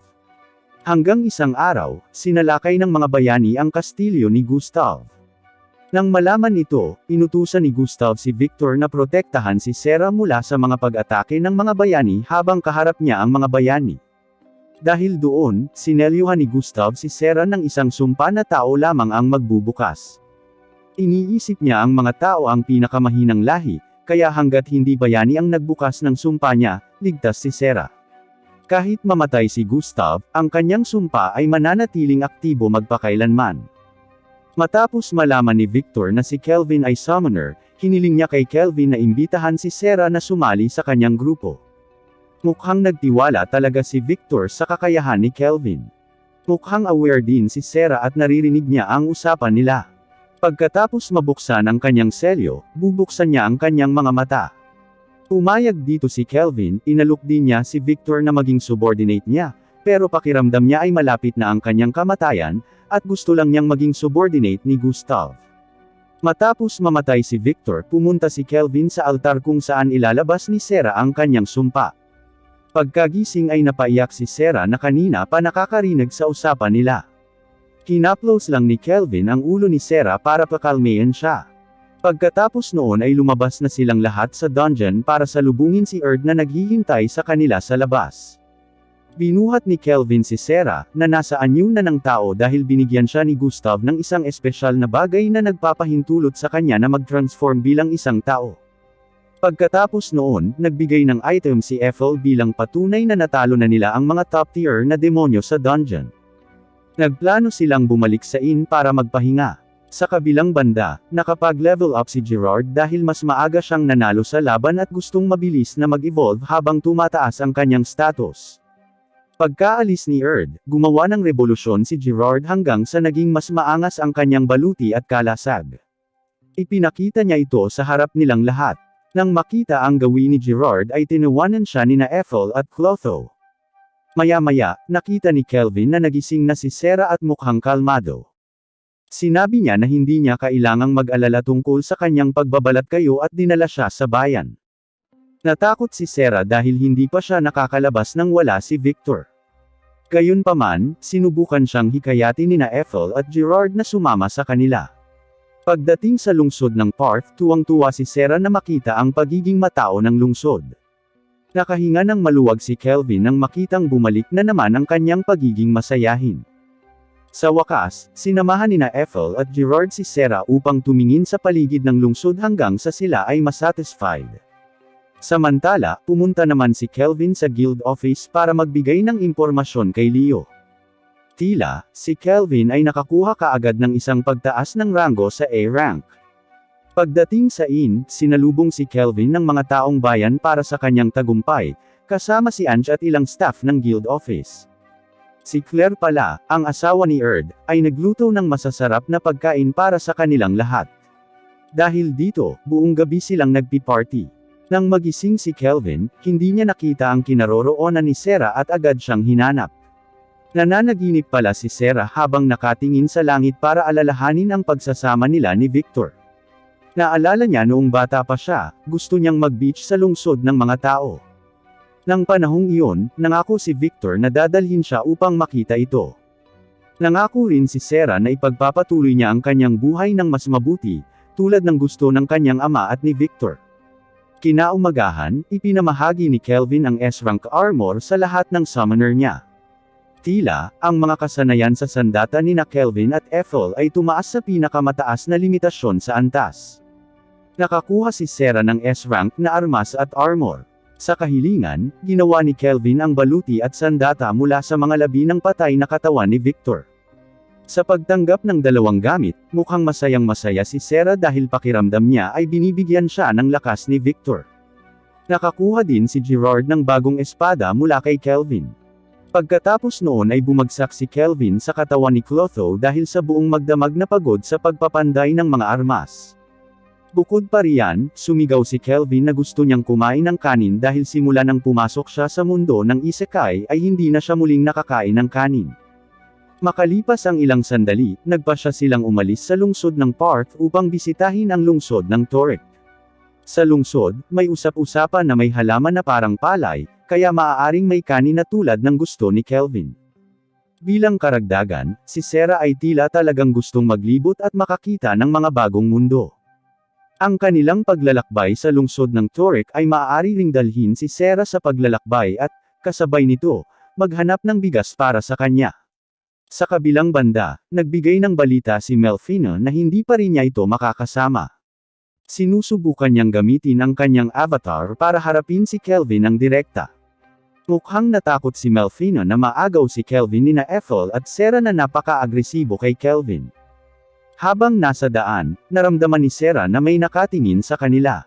Hanggang isang araw, sinalakay ng mga bayani ang kastilyo ni Gustav. Nang malaman ito, inutusan ni Gustav si Victor na protektahan si Sarah mula sa mga pag-atake ng mga bayani habang kaharap niya ang mga bayani. Dahil doon, sinelyuhan ni Gustav si Sarah ng isang sumpa na tao lamang ang magbubukas. Iniisip niya ang mga tao ang pinakamahinang lahi, kaya hanggat hindi bayani ang nagbukas ng sumpa niya, ligtas si Sarah. Kahit mamatay si Gustav, ang kanyang sumpa ay mananatiling aktibo magpakailanman. Matapos malaman ni Victor na si Kelvin ay summoner, hiniling niya kay Kelvin na imbitahan si Sarah na sumali sa kanyang grupo. Mukhang nagtiwala talaga si Victor sa kakayahan ni Kelvin. Mukhang aware din si Sarah at naririnig niya ang usapan nila. Pagkatapos mabuksan ang kanyang selyo, bubuksan niya ang kanyang mga mata. Pumayag dito si Kelvin, inalok din niya si Victor na maging subordinate niya, pero pakiramdam niya ay malapit na ang kanyang kamatayan, at gusto lang niyang maging subordinate ni Gustav. Matapos mamatay si Victor, pumunta si Kelvin sa altar kung saan ilalabas ni Sarah ang kanyang sumpa. Pagkagising ay napaiyak si Sarah na kanina pa nakakarinig sa usapan nila. Kinaplos lang ni Kelvin ang ulo ni Sarah para pakalmayan siya. Pagkatapos noon ay lumabas na silang lahat sa dungeon para salubungin si Erd na naghihintay sa kanila sa labas. Binuhat ni Kelvin si Sarah, na nasa anyo na ng tao dahil binigyan siya ni Gustav ng isang espesyal na bagay na nagpapahintulot sa kanya na mag-transform bilang isang tao. Pagkatapos noon, nagbigay ng item si Ethel bilang patunay na natalo na nila ang mga top-tier na demonyo sa dungeon. Nagplano silang bumalik sa inn para magpahinga. Sa kabilang banda, nakapag-level up si Gerard dahil mas maaga siyang nanalo sa laban at gustong mabilis na mag-evolve habang tumataas ang kanyang status. Pagkaalis ni Erd, gumawa ng revolusyon si Gerard hanggang sa naging mas maangas ang kanyang baluti at kalasag. Ipinakita niya ito sa harap nilang lahat. Nang makita ang gawin ni Gerard ay tinawanan siya nina Ethel at Clotho. Maya-maya, nakita ni Kelvin na nagising na si Sarah at mukhang kalmado. Sinabi niya na hindi niya kailangang mag-alala tungkol sa kanyang pagbabalat kayo at dinala siya sa bayan. Natakot si Sarah dahil hindi pa siya nakakalabas nang wala si Victor. Gayunpaman, sinubukan siyang hikayatin nina Ethel at Gerard na sumama sa kanila. Pagdating sa lungsod ng Parth, tuwang-tuwa si Sarah na makita ang pagiging matao ng lungsod. Nakahinga ng maluwag si Kelvin nang makitang bumalik na naman ang kanyang pagiging masayahin. Sa wakas, sinamahan nina Ethel at Gerard si Sarah upang tumingin sa paligid ng lungsod hanggang sa sila ay masatisfied. Samantala, pumunta naman si Kelvin sa guild office para magbigay ng impormasyon kay Leo. Tila, si Kelvin ay nakakuha kaagad ng isang pagtaas ng ranggo sa A rank. Pagdating sa inn, sinalubong si Kelvin ng mga taong bayan para sa kanyang tagumpay, kasama si Ange at ilang staff ng guild office. Si Claire pala, ang asawa ni Erd, ay nagluto ng masasarap na pagkain para sa kanilang lahat. Dahil dito, buong gabi silang nagpi-party. Nang magising si Kelvin, hindi niya nakita ang kinaroroonan ni Sarah at agad siyang hinanap. Nananaginip pala si Sarah habang nakatingin sa langit para alalahanin ang pagsasama nila ni Victor. Naalala niya noong bata pa siya, gusto niyang mag-beach sa lungsod ng mga tao. Nang panahong iyon, nangako si Victor na dadalhin siya upang makita ito. Nangako rin si Sarah na ipagpapatuloy niya ang kanyang buhay ng mas mabuti, tulad ng gusto ng kanyang ama at ni Victor. Kinaumagahan, ipinamahagi ni Kelvin ang S-rank armor sa lahat ng summoner niya. Tila, ang mga kasanayan sa sandata ni na Kelvin at Ethel ay tumaas sa pinakamataas na limitasyon sa antas. Nakakuha si Sarah ng S-rank na armas at armor. Sa kahilingan, ginawa ni Kelvin ang baluti at sandata mula sa mga labi ng patay na katawan ni Victor. Sa pagtanggap ng dalawang gamit, mukhang masayang-masaya si Sarah dahil pakiramdam niya ay binibigyan siya ng lakas ni Victor. Nakakuha din si Gerard ng bagong espada mula kay Kelvin. Pagkatapos noon ay bumagsak si Kelvin sa katawan ni Clotho dahil sa buong magdamag na pagod sa pagpapanday ng mga armas. Bukod pa riyan, sumigaw si Kelvin na gusto niyang kumain ng kanin dahil simula nang pumasok siya sa mundo ng isekai ay hindi na siya muling nakakain ng kanin. Makalipas ang ilang sandali, nagpasya silang umalis sa lungsod ng Parth upang bisitahin ang lungsod ng Torek. Sa lungsod, may usap-usapan na may halaman na parang palay, kaya maaaring may kanin na tulad ng gusto ni Kelvin. Bilang karagdagan, si Sarah ay tila talagang gustong maglibot at makakita ng mga bagong mundo. Ang kanilang paglalakbay sa lungsod ng Torek ay maaari ring dalhin si Sarah sa paglalakbay at, kasabay nito, maghanap ng bigas para sa kanya. Sa kabilang banda, nagbigay ng balita si Melfina na hindi pa rin niya ito makakasama. Sinusubukan niyang gamitin ang kanyang avatar para harapin si Kelvin ng direkta. Mukhang natakot si Melfina na maagaw si Kelvin nina Ethel at Sarah na napaka-agresibo kay Kelvin. Habang nasa daan, naramdaman ni Sarah na may nakatingin sa kanila.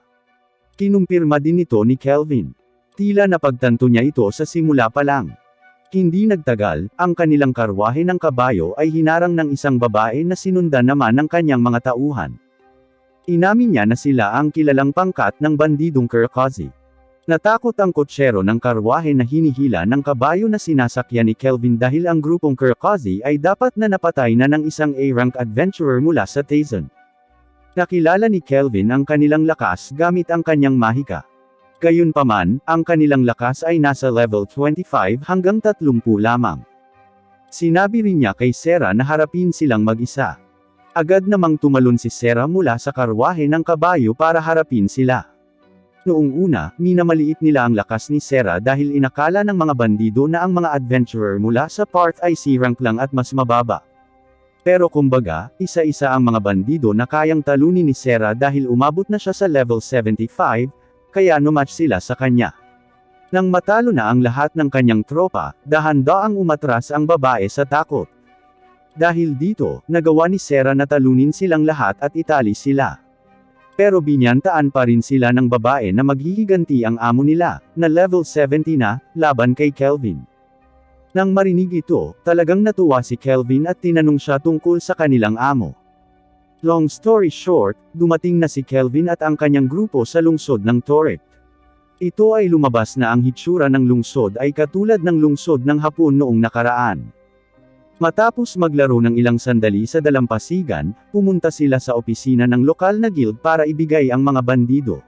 Kinumpirma din ito ni Kelvin. Tila napagtanto niya ito sa simula pa lang. Hindi nagtagal, ang kanilang karwahe ng kabayo ay hinarang ng isang babae na sinundan naman ng kanyang mga tauhan. Inamin niya na sila ang kilalang pangkat ng bandidong Kirkazi. Natakot ang kotsero ng karwahe na hinihila ng kabayo na sinasakyan ni Kelvin dahil ang grupong Kirkazi ay dapat na napatay na ng isang A-rank adventurer mula sa Tazon. Nakilala ni Kelvin ang kanilang lakas gamit ang kanyang mahika. Gayunpaman, ang kanilang lakas ay nasa level 25 hanggang 30 lamang. Sinabi rin niya kay Sarah na harapin silang mag-isa. Agad namang tumalon si Sarah mula sa karwahe ng kabayo para harapin sila. Noong una, minamaliit nila ang lakas ni Sarah dahil inakala ng mga bandido na ang mga adventurer mula sa part ay C-rank lang at mas mababa. Pero kumbaga, isa-isa ang mga bandido na kayang talunin ni Sarah dahil umabot na siya sa level 75, kaya numatch sila sa kanya. Nang matalo na ang lahat ng kanyang tropa, dahan-daang umatras ang babae sa takot. Dahil dito, nagawa ni Sarah na talunin silang lahat at itali sila. Pero binyantaan pa rin sila ng babae na maghihiganti ang amo nila, na level 70 na, laban kay Kelvin. Nang marinig ito, talagang natuwa si Kelvin at tinanong siya tungkol sa kanilang amo. Long story short, dumating na si Kelvin at ang kanyang grupo sa lungsod ng Torek. Ito ay lumabas na ang hitsura ng lungsod ay katulad ng lungsod ng Hapon noong nakaraan. Matapos maglaro ng ilang sandali sa dalampasigan, pumunta sila sa opisina ng lokal na guild para ibigay ang mga bandido.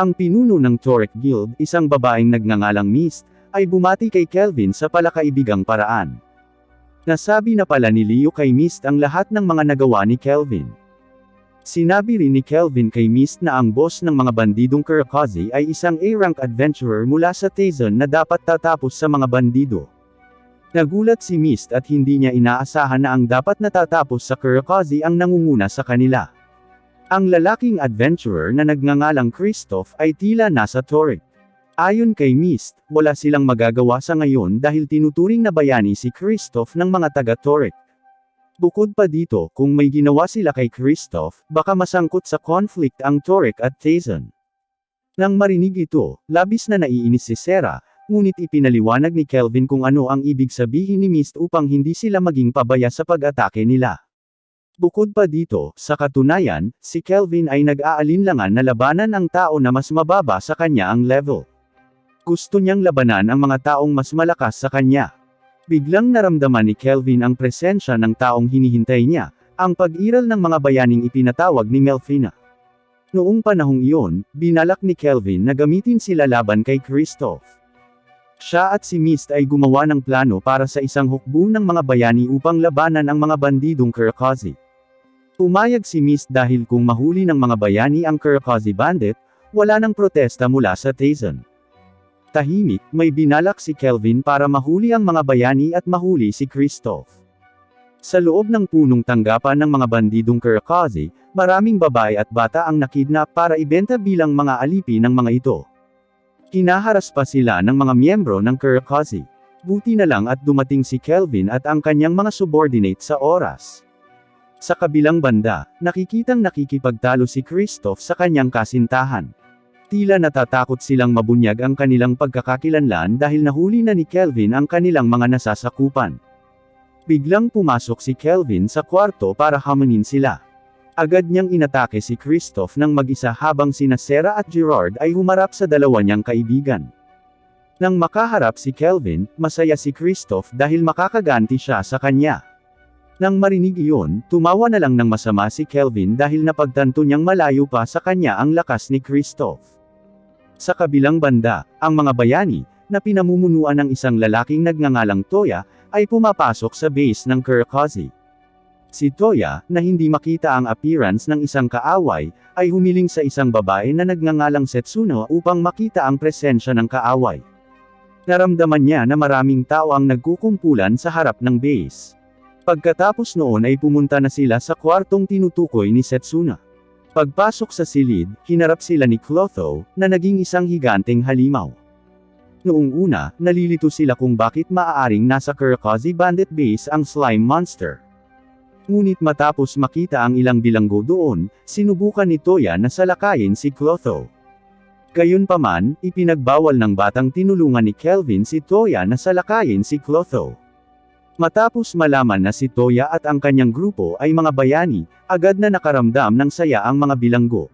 Ang pinuno ng Torek Guild, isang babaeng nagngangalang Mist, ay bumati kay Kelvin sa palakaibigang paraan. Nasabi na pala ni Leo kay Mist ang lahat ng mga nagawa ni Kelvin. Sinabi rin ni Kelvin kay Mist na ang boss ng mga bandidong Kurakazi ay isang A-rank adventurer mula sa Tazon na dapat tatapos sa mga bandido. Nagulat si Mist at hindi niya inaasahan na ang dapat natatapos sa Kurakazi ang nangunguna sa kanila. Ang lalaking adventurer na nagngangalang Christoph ay tila nasa Torek. Ayon kay Mist, wala silang magagawa sa ngayon dahil tinuturing na bayani si Christoph ng mga taga-Torek. Bukod pa dito, kung may ginawa sila kay Christoph, baka masangkot sa conflict ang Torek at Tazon. Nang marinig ito, labis na naiinis si Sarah, ngunit ipinaliwanag ni Kelvin kung ano ang ibig sabihin ni Mist upang hindi sila maging pabaya sa pag-atake nila. Bukod pa dito, sa katunayan, si Kelvin ay nag-aalinlangan na labanan ang tao na mas mababa sa kanya ang level. Gusto niyang labanan ang mga taong mas malakas sa kanya. Biglang naramdaman ni Kelvin ang presensya ng taong hinihintay niya, ang pag-iral ng mga bayaning ipinatawag ni Melfina. Noong panahong iyon, binalak ni Kelvin na gamitin sila laban kay Christoph. Siya at si Mist ay gumawa ng plano para sa isang hukbo ng mga bayani upang labanan ang mga bandidong Kurakazi. Pumayag si Mist dahil kung mahuli ng mga bayani ang Kurakazi bandit, wala nang protesta mula sa Tazon. Tahimik, may binalak si Kelvin para mahuli ang mga bayani at mahuli si Christoph. Sa loob ng punong tanggapan ng mga bandidong Kurakazi, maraming babae at bata ang nakidnap para ibenta bilang mga alipi ng mga ito. Hinaharas pa sila ng mga miyembro ng Kurakazi. Buti na lang at dumating si Kelvin at ang kanyang mga subordinate sa oras. Sa kabilang banda, nakikitang nakikipagtalo si Christoph sa kanyang kasintahan. Tila natatakot silang mabunyag ang kanilang pagkakakilanlan dahil nahuli na ni Kelvin ang kanilang mga nasasakupan. Biglang pumasok si Kelvin sa kwarto para hamunin sila. Agad niyang inatake si Christoph nang mag-isa habang sina Sarah at Gerard ay humarap sa dalawa niyang kaibigan. Nang makaharap si Kelvin, masaya si Christoph dahil makakaganti siya sa kanya. Nang marinig iyon, tumawa na lang ng masama si Kelvin dahil napagtanto niyang malayo pa sa kanya ang lakas ni Christoph. Sa kabilang banda, ang mga bayani, na pinamumunuan ng isang lalaking nagngangalang Toya, ay pumapasok sa base ng Kurakazi. Si Toya, na hindi makita ang appearance ng isang kaaway, ay humiling sa isang babae na nagngangalang Setsuno upang makita ang presensya ng kaaway. Naramdaman niya na maraming tao ang nagkukumpulan sa harap ng base. Pagkatapos noon ay pumunta na sila sa kwartong tinutukoy ni Setsuno. Pagpasok sa silid, hinarap sila ni Clotho, na naging isang higanteng halimaw. Noong una, nalilito sila kung bakit maaaring nasa Kurakazi Bandit Base ang slime monster. Ngunit matapos makita ang ilang bilanggo doon, sinubukan ni Toya na salakayin si Clotho. Gayunpaman, ipinagbawal ng batang tinulungan ni Kelvin si Toya na salakayin si Clotho. Matapos malaman na si Toya at ang kanyang grupo ay mga bayani, agad na nakaramdam ng saya ang mga bilanggo.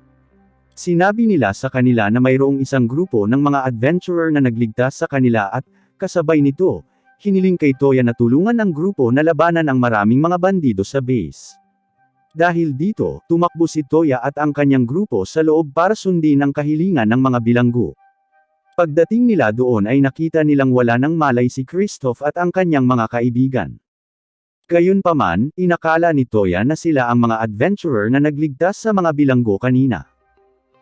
Sinabi nila sa kanila na mayroong isang grupo ng mga adventurer na nagligtas sa kanila at, kasabay nito, hiniling kay Toya na tulungan ang grupo na labanan ang maraming mga bandido sa base. Dahil dito, tumakbo si Toya at ang kanyang grupo sa loob para sundin ang kahilingan ng mga bilanggo. Pagdating nila doon ay nakita nilang wala nang malay si Christoph at ang kanyang mga kaibigan. Gayunpaman, inakala ni Toya na sila ang mga adventurer na nagligtas sa mga bilanggo kanina.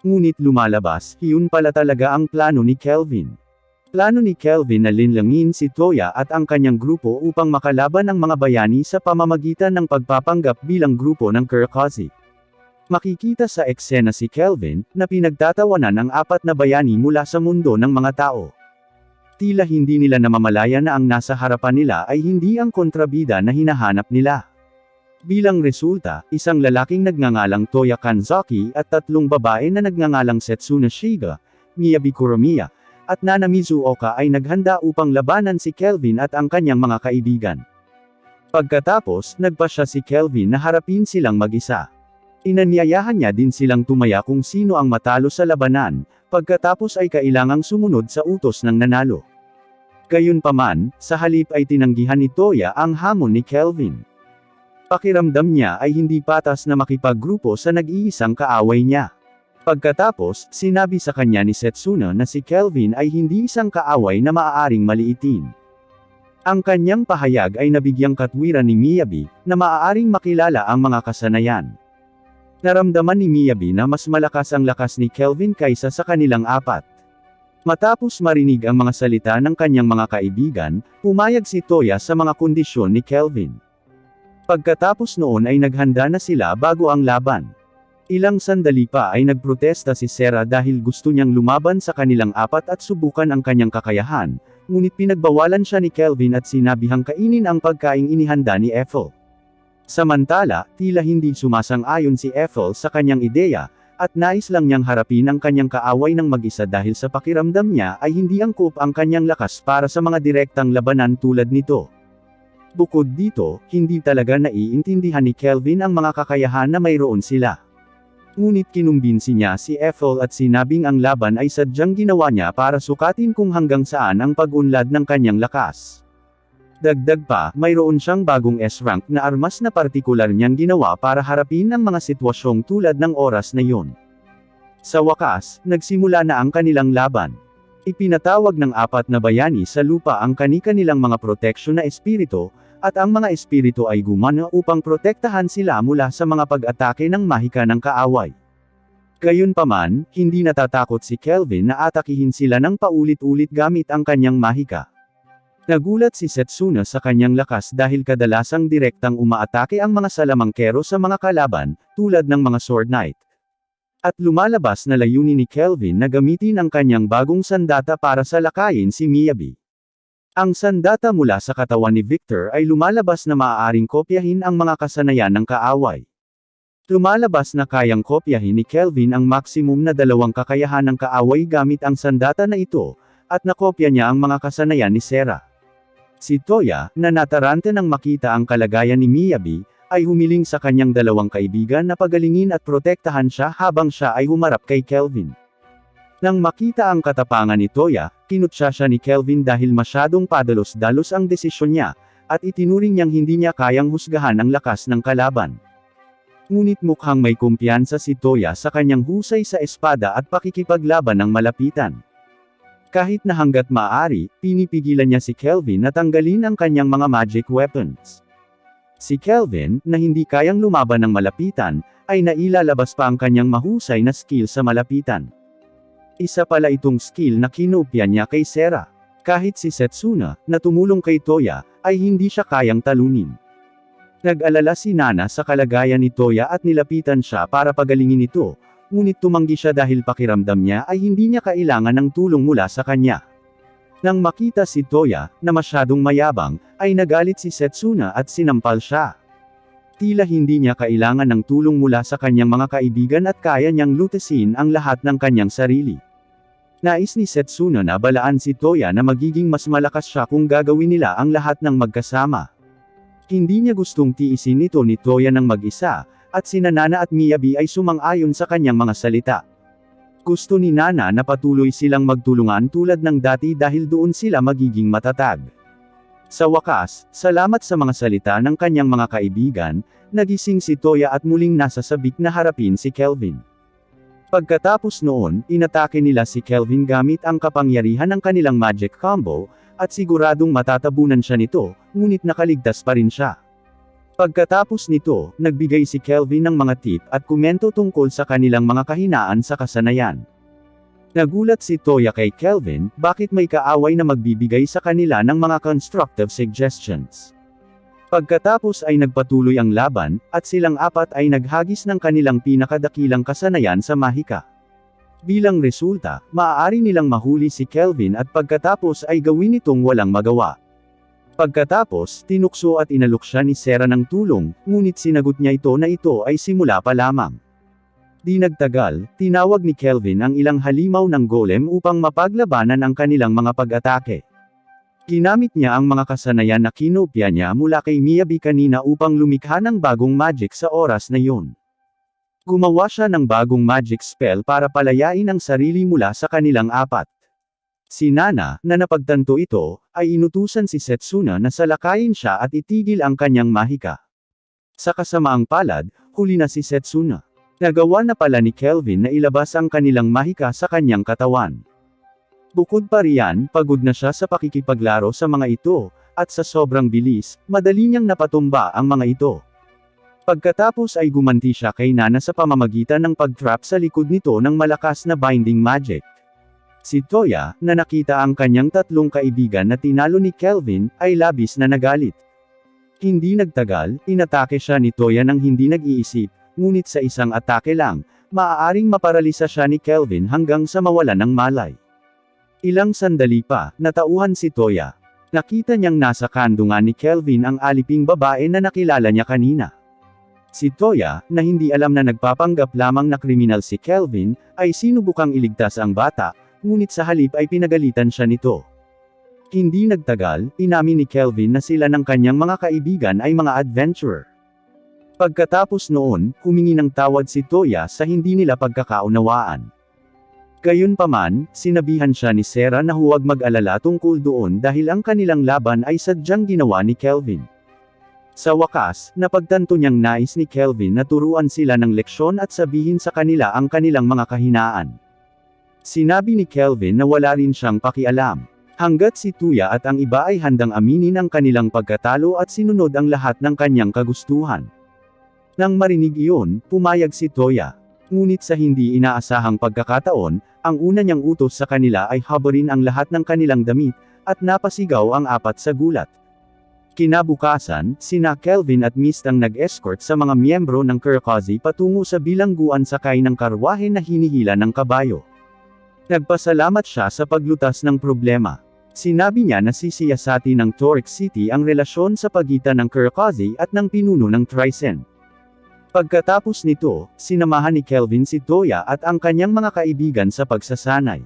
Ngunit lumalabas, yun pala talaga ang plano ni Kelvin. Plano ni Kelvin na linlangin si Toya at ang kanyang grupo upang makalaban ang mga bayani sa pamamagitan ng pagpapanggap bilang grupo ng Kirkazi. Makikita sa eksena si Kelvin, na pinagtatawanan ang apat na bayani mula sa mundo ng mga tao. Tila hindi nila namamalaya na ang nasa harapan nila ay hindi ang kontrabida na hinahanap nila. Bilang resulta, isang lalaking nagngangalang Toya Kanzaki at tatlong babae na nagngangalang Setsuna Shiga, Miyabi Kuromiya, at Nana Mizuoka ay naghanda upang labanan si Kelvin at ang kanyang mga kaibigan. Pagkatapos, nagpasya si Kelvin na harapin silang mag-isa. Inanyayahan niya din silang tumaya kung sino ang matalo sa labanan, pagkatapos ay kailangang sumunod sa utos ng nanalo. Gayunpaman, sa halip ay tinanggihan ni Toya ang hamon ni Kelvin. Pakiramdam niya ay hindi patas na makipaggrupo sa nag-iisang kaaway niya. Pagkatapos, sinabi sa kanya ni Setsuna na si Kelvin ay hindi isang kaaway na maaaring maliitin. Ang kanyang pahayag ay nabigyang katwiran ni Miyabi, na maaaring makilala ang mga kasanayan. Naramdaman ni Miyabi na mas malakas ang lakas ni Kelvin kaysa sa kanilang apat. Matapos marinig ang mga salita ng kanyang mga kaibigan, pumayag si Toya sa mga kondisyon ni Kelvin. Pagkatapos noon ay naghanda na sila bago ang laban. Ilang sandali pa ay nagprotesta si Sera dahil gusto niyang lumaban sa kanilang apat at subukan ang kanyang kakayahan, ngunit pinagbawalan siya ni Kelvin at sinabihang kainin ang pagkaing inihanda ni Ethel. Samantala, tila hindi sumasang-ayon si Ethel sa kanyang ideya, at nais lang niyang harapin ang kanyang kaaway ng mag-isa dahil sa pakiramdam niya ay hindi angkop ang kanyang lakas para sa mga direktang labanan tulad nito. Bukod dito, hindi talaga naiintindihan ni Kelvin ang mga kakayahan na mayroon sila. Ngunit kinumbinsi niya si Ethel at sinabing ang laban ay sadyang ginawa niya para sukatin kung hanggang saan ang pag-unlad ng kanyang lakas. Dagdag pa, mayroon siyang bagong S-rank na armas na partikular niyang ginawa para harapin ang mga sitwasyong tulad ng oras na yun. Sa wakas, nagsimula na ang kanilang laban. Ipinatawag ng apat na bayani sa lupa ang kani-kanilang mga proteksyon na espiritu, at ang mga espiritu ay gumana upang protektahan sila mula sa mga pag-atake ng mahika ng kaaway. Gayunpaman, hindi natatakot si Kelvin na atakihin sila ng paulit-ulit gamit ang kanyang mahika. Nagulat si Setsuna sa kanyang lakas dahil kadalasang direktang umaatake ang mga salamangkero sa mga kalaban, tulad ng mga Sword Knight. At lumalabas na layunin ni Kelvin na gamitin ang kanyang bagong sandata para salakayin si Miyabi. Ang sandata mula sa katawan ni Victor ay lumalabas na maaaring kopyahin ang mga kasanayan ng kaaway. Lumalabas na kayang kopyahin ni Kelvin ang maximum na 2 kakayahan ng kaaway gamit ang sandata na ito, at nakopya niya ang mga kasanayan ni Sera. Si Toya, na natarante nang makita ang kalagayan ni Miyabi, ay humiling sa kanyang 2 kaibigan na pagalingin at protektahan siya habang siya ay humarap kay Kelvin. Nang makita ang katapangan ni Toya, kinutya siya ni Kelvin dahil masyadong padalos-dalos ang desisyon niya, at itinuring niyang hindi niya kayang husgahan ang lakas ng kalaban. Ngunit mukhang may kumpiyansa si Toya sa kanyang husay sa espada at pakikipaglaban ng malapitan. Kahit na hanggat maaari, pinipigilan niya si Kelvin na tanggalin ang kanyang mga magic weapons. Si Kelvin, na hindi kayang lumaban ng malapitan, ay nailalabas pa ang kanyang mahusay na skill sa malapitan. Isa pala itong skill na kinopya niya kay Sera. Kahit si Setsuna, na tumulong kay Toya, ay hindi siya kayang talunin. Nag-alala si Nana sa kalagayan ni Toya at nilapitan siya para pagalingin ito, ngunit tumanggi siya dahil pakiramdam niya ay hindi niya kailangan ng tulong mula sa kanya. Nang makita si Toya, na masyadong mayabang, ay nagalit si Setsuna at sinampal siya. Tila hindi niya kailangan ng tulong mula sa kanyang mga kaibigan at kaya niyang lutasin ang lahat ng kanyang sarili. Nais ni Setsuna na balaan si Toya na magiging mas malakas siya kung gagawin nila ang lahat ng magkasama. Hindi niya gustong tiisin ito ni Toya ng mag-isa, at sina Nana at Miyabi ay sumang-ayon sa kanyang mga salita. Gusto ni Nana na patuloy silang magtulungan tulad ng dati dahil doon sila magiging matatag. Sa wakas, salamat sa mga salita ng kanyang mga kaibigan, nagising si Toya at muling nasa sabik na harapin si Kelvin. Pagkatapos noon, inatake nila si Kelvin gamit ang kapangyarihan ng kanilang magic combo, at siguradong matatabunan siya nito, ngunit nakaligtas pa rin siya. Pagkatapos nito, nagbigay si Kelvin ng mga tip at komento tungkol sa kanilang mga kahinaan sa kasanayan. Nagulat si Toya kay Kelvin, bakit may kaaway na magbibigay sa kanila ng mga constructive suggestions. Pagkatapos ay nagpatuloy ang laban, at silang apat ay naghagis ng kanilang pinakadakilang kasanayan sa mahika. Bilang resulta, maaari nilang mahuli si Kelvin at pagkatapos ay gawin itong walang magawa. Pagkatapos, tinukso at inalok siya ni Sarah ng tulong, ngunit sinagot niya ito na ito ay simula pa lamang. Di nagtagal, tinawag ni Kelvin ang ilang halimaw ng golem upang mapaglabanan ang kanilang mga pag-atake. Ginamit niya ang mga kasanayan na kinopya niya mula kay Miyabi kanina upang lumikha ng bagong magic sa oras na yun. Gumawa siya ng bagong magic spell para palayain ang sarili mula sa kanilang apat. Si Nana, na napagtanto ito, ay inutusan si Setsuna na salakayin siya at itigil ang kanyang mahika. Sa kasamaang palad, huli na si Setsuna. Nagawa na pala ni Kelvin na ilabas ang kanilang mahika sa kanyang katawan. Bukod pa riyan, pagod na siya sa pakikipaglaro sa mga ito, at sa sobrang bilis, madali niyang napatumba ang mga ito. Pagkatapos ay gumanti siya kay Nana sa pamamagitan ng pag-trap sa likod nito ng malakas na binding magic. Si Toya, na nakita ang kanyang tatlong kaibigan na tinalo ni Kelvin, ay labis na nagalit. Hindi nagtagal, inatake siya ni Toya nang hindi nag-iisip, ngunit sa isang atake lang, maaaring maparalisa siya ni Kelvin hanggang sa mawalan ng malay. Ilang sandali pa, natauhan si Toya. Nakita niyang nasa kandungan ni Kelvin ang aliping babae na nakilala niya kanina. Si Toya, na hindi alam na nagpapanggap lamang na kriminal si Kelvin, ay sinubukang iligtas ang bata, ngunit sa halip ay pinagalitan siya nito. Hindi nagtagal, inamin ni Kelvin na sila ng kanyang mga kaibigan ay mga adventurer. Pagkatapos noon, humingi ng tawad si Toya sa hindi nila pagkakaunawaan. Gayunpaman, sinabihan siya ni Sarah na huwag mag-alala tungkol doon dahil ang kanilang laban ay sadyang ginawa ni Kelvin. Sa wakas, napagtanto niyang nais ni Kelvin na turuan sila ng leksyon at sabihin sa kanila ang kanilang mga kahinaan. Sinabi ni Kelvin na wala rin siyang pakialam. Hanggat si Toya at ang iba ay handang aminin ang kanilang pagkatalo at sinunod ang lahat ng kanyang kagustuhan. Nang marinig iyon, pumayag si Toya. Ngunit sa hindi inaasahang pagkakataon, ang una niyang utos sa kanila ay habarin ang lahat ng kanilang damit, at napasigaw ang apat sa gulat. Kinabukasan, sina Kelvin at Mist ang nag-escort sa mga miyembro ng Kirkazi patungo sa bilangguan sakay ng karwahe na hinihila ng kabayo. Nagpasalamat siya sa paglutas ng problema. Sinabi niya na sisiyasati ng Torek City ang relasyon sa pagitan ng Kirkazi at ng pinuno ng Trisen. Pagkatapos nito, sinamahan ni Kelvin si Toya at ang kanyang mga kaibigan sa pagsasanay.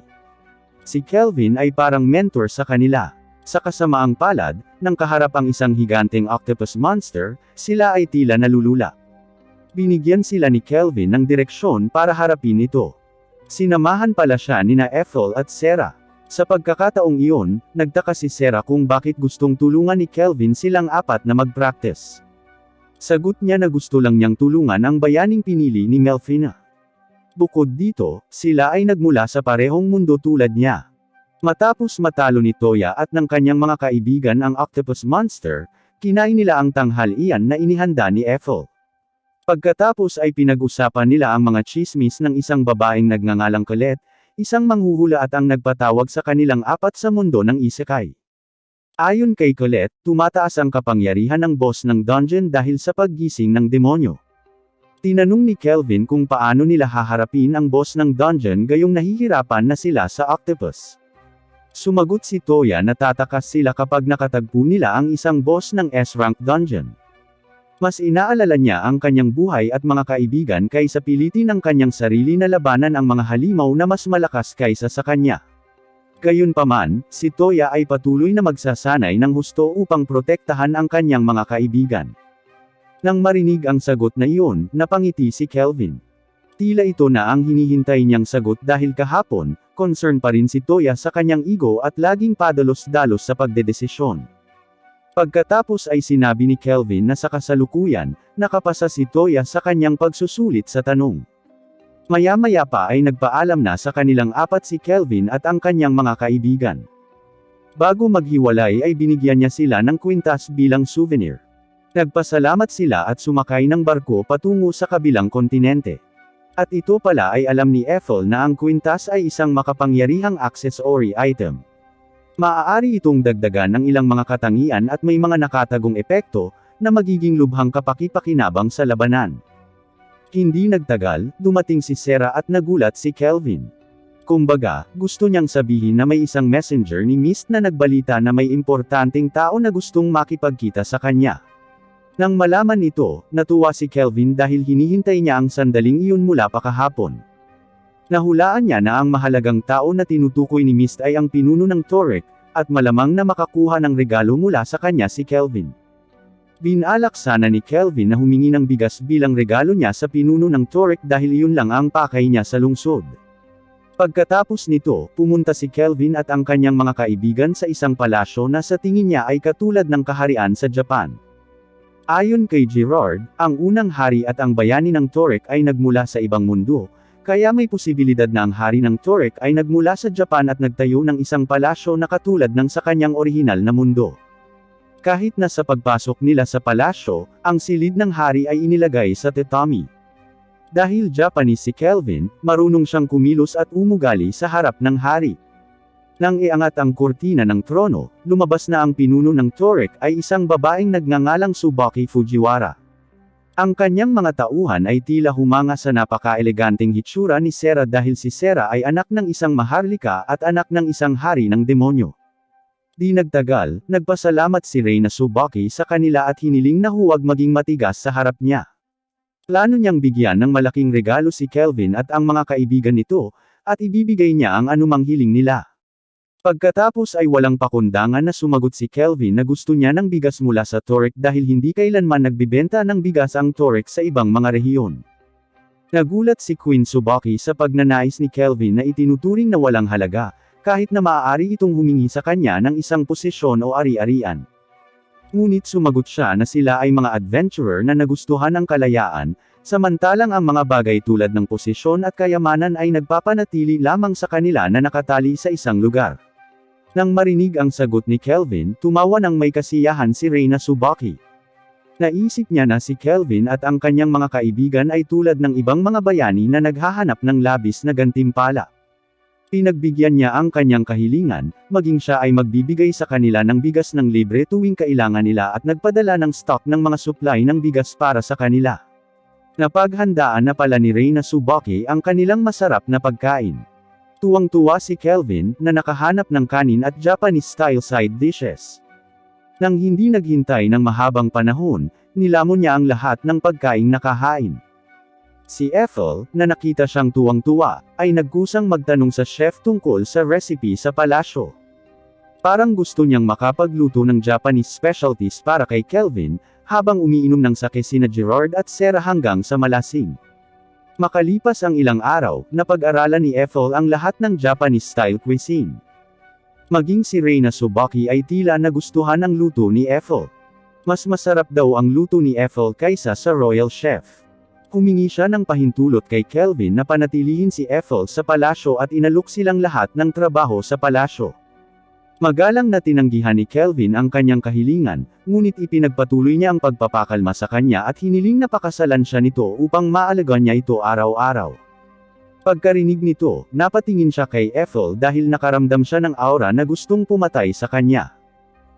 Si Kelvin ay parang mentor sa kanila. Sa kasamaang palad, nang kaharap ang isang higanteng octopus monster, sila ay tila nalulula. Binigyan sila ni Kelvin ng direksyon para harapin ito. Sinamahan pala siya nina Ethel at Sarah. Sa pagkakataong iyon, nagtaka si Sarah kung bakit gustong tulungan ni Kelvin silang apat na mag-practice. Sagot niya na gusto lang niyang tulungan ang bayaning pinili ni Melfina. Bukod dito, sila ay nagmula sa parehong mundo tulad niya. Matapos matalo ni Toya at ng kanyang mga kaibigan ang octopus monster, kinain nila ang tanghalian na inihanda ni Ethel. Pagkatapos ay pinag-usapan nila ang mga chismis ng isang babaeng nagngangalang Colette, isang manghuhula at ang nagpatawag sa kanilang apat sa mundo ng isekai. Ayon kay Colette, tumataas ang kapangyarihan ng boss ng dungeon dahil sa paggising ng demonyo. Tinanong ni Kelvin kung paano nila haharapin ang boss ng dungeon gayong nahihirapan na sila sa octopus. Sumagot si Toya na tatakas sila kapag nakatagpo nila ang isang boss ng S-rank dungeon. Mas inaalala niya ang kanyang buhay at mga kaibigan kaysa pilitin ng kanyang sarili na labanan ang mga halimaw na mas malakas kaysa sa kanya. Gayunpaman, si Toya ay patuloy na magsasanay ng husto upang protektahan ang kanyang mga kaibigan. Nang marinig ang sagot na iyon, napangiti si Kelvin. Tila ito na ang hinihintay niyang sagot dahil kahapon, concern pa rin si Toya sa kanyang ego at laging padalos-dalos sa pagdedesisyon. Pagkatapos ay sinabi ni Kelvin na sa kasalukuyan, nakapasa si Toya sa kanyang pagsusulit sa tanong. Maya-maya pa ay nagpaalam na sa kanilang apat si Kelvin at ang kanyang mga kaibigan. Bago maghiwalay ay binigyan niya sila ng kwintas bilang souvenir. Nagpasalamat sila at sumakay ng barko patungo sa kabilang kontinente. At ito pala ay alam ni Ethel na ang kwintas ay isang makapangyarihang accessory item. Maaari itong dagdagan ng ilang mga katangian at may mga nakatagong epekto, na magiging lubhang kapaki-pakinabang sa labanan. Hindi nagtagal, dumating si Sarah at nagulat si Kelvin. Kumbaga, gusto niyang sabihin na may isang messenger ni Mist na nagbalita na may importanteng tao na gustong makipagkita sa kanya. Nang malaman ito, natuwa si Kelvin dahil hinihintay niya ang sandaling iyon mula pa kahapon. Nahulaan niya na ang mahalagang tao na tinutukoy ni Mist ay ang pinuno ng Torek, at malamang na makakuha ng regalo mula sa kanya si Kelvin. Binalak sana ni Kelvin na humingi ng bigas bilang regalo niya sa pinuno ng Torek dahil iyon lang ang pakay niya sa lungsod. Pagkatapos nito, pumunta si Kelvin at ang kanyang mga kaibigan sa isang palasyo na sa tingin niya ay katulad ng kaharian sa Japan. Ayon kay Gerard, ang unang hari at ang bayani ng Torek ay nagmula sa ibang mundo, kaya may posibilidad na ang hari ng Torek ay nagmula sa Japan at nagtayo ng isang palasyo na katulad ng sa kanyang orihinal na mundo. Kahit na sa pagpasok nila sa palasyo, ang silid ng hari ay inilagay sa tatami. Dahil Japanese si Kelvin, marunong siyang kumilos at umugali sa harap ng hari. Nang iangat ang kurtina ng trono, lumabas na ang pinuno ng Torek ay isang babaeng nagngangalang Tsubaki Fujiwara. Ang kanyang mga tauhan ay tila humanga sa napaka-eleganteng hitsura ni Sarah dahil si Sarah ay anak ng isang maharlika at anak ng isang hari ng demonyo. Di nagtagal, nagpasalamat si Reyna Tsubaki sa kanila at hiniling na huwag maging matigas sa harap niya. Plano niyang bigyan ng malaking regalo si Kelvin at ang mga kaibigan nito, at ibibigay niya ang anumang hiling nila. Pagkatapos ay walang pakundangan na sumagot si Kelvin na gusto niya ng bigas mula sa Torek dahil hindi kailanman nagbibenta ng bigas ang Torek sa ibang mga rehiyon. Nagulat si Queen Tsubaki sa pagnanais ni Kelvin na itinuturing na walang halaga, kahit na maaari itong humingi sa kanya ng isang posisyon o ari-arian. Ngunit sumagot siya na sila ay mga adventurer na nagustuhan ang kalayaan, samantalang ang mga bagay tulad ng posisyon at kayamanan ay nagpapanatili lamang sa kanila na nakatali sa isang lugar. Nang marinig ang sagot ni Kelvin, tumawa ng may kasiyahan si Reyna Tsubaki. Naisip niya na si Kelvin at ang kanyang mga kaibigan ay tulad ng ibang mga bayani na naghahanap ng labis na gantimpala. Pinagbigyan niya ang kanyang kahilingan, maging siya ay magbibigay sa kanila ng bigas ng libre tuwing kailangan nila at nagpadala ng stock ng mga supply ng bigas para sa kanila. Napaghandaan na pala ni Reyna Tsubaki ang kanilang masarap na pagkain. Tuwang-tuwa si Kelvin, na nakahanap ng kanin at Japanese-style side dishes. Nang hindi naghintay ng mahabang panahon, nilamon niya ang lahat ng pagkaing nakahain. Si Ethel, na nakita siyang tuwang-tuwa, ay nagkusang magtanong sa chef tungkol sa recipe sa palasyo. Parang gusto niyang makapagluto ng Japanese specialties para kay Kelvin, habang umiinom ng sake sina Gerard at Sarah hanggang sa malasing. Makalipas ang ilang araw, napag-aralan ni Ethel ang lahat ng Japanese-style cuisine. Maging si Reyna Tsubaki ay tila nagustuhan ang luto ni Ethel. Mas masarap daw ang luto ni Ethel kaysa sa royal chef. Humingi siya ng pahintulot kay Kelvin na panatilihin si Ethel sa palasyo at inalok silang lahat ng trabaho sa palasyo. Magalang na tinanggihan ni Kelvin ang kanyang kahilingan, ngunit ipinagpatuloy niya ang pagpapakalma sa kanya at hiniling na pakasalan siya nito upang maalagaan niya ito araw-araw. Pagkarinig nito, napatingin siya kay Ethel dahil nakaramdam siya ng aura na gustong pumatay sa kanya.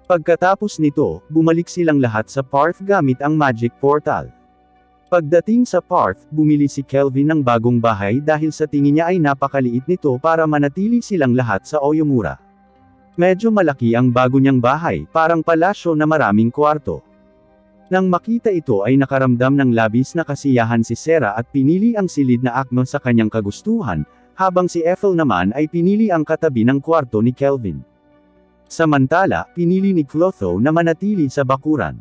Pagkatapos nito, bumalik silang lahat sa Parth gamit ang magic portal. Pagdating sa Parth, bumili si Kelvin ng bagong bahay dahil sa tingin niya ay napakaliit nito para manatili silang lahat sa Oyomura. Medyo malaki ang bago niyang bahay, parang palasyo na maraming kwarto. Nang makita ito ay nakaramdam ng labis na kasiyahan si Sarah at pinili ang silid na akma sa kanyang kagustuhan, habang si Ethel naman ay pinili ang katabi ng kwarto ni Kelvin. Samantala, pinili ni Clotho na manatili sa bakuran.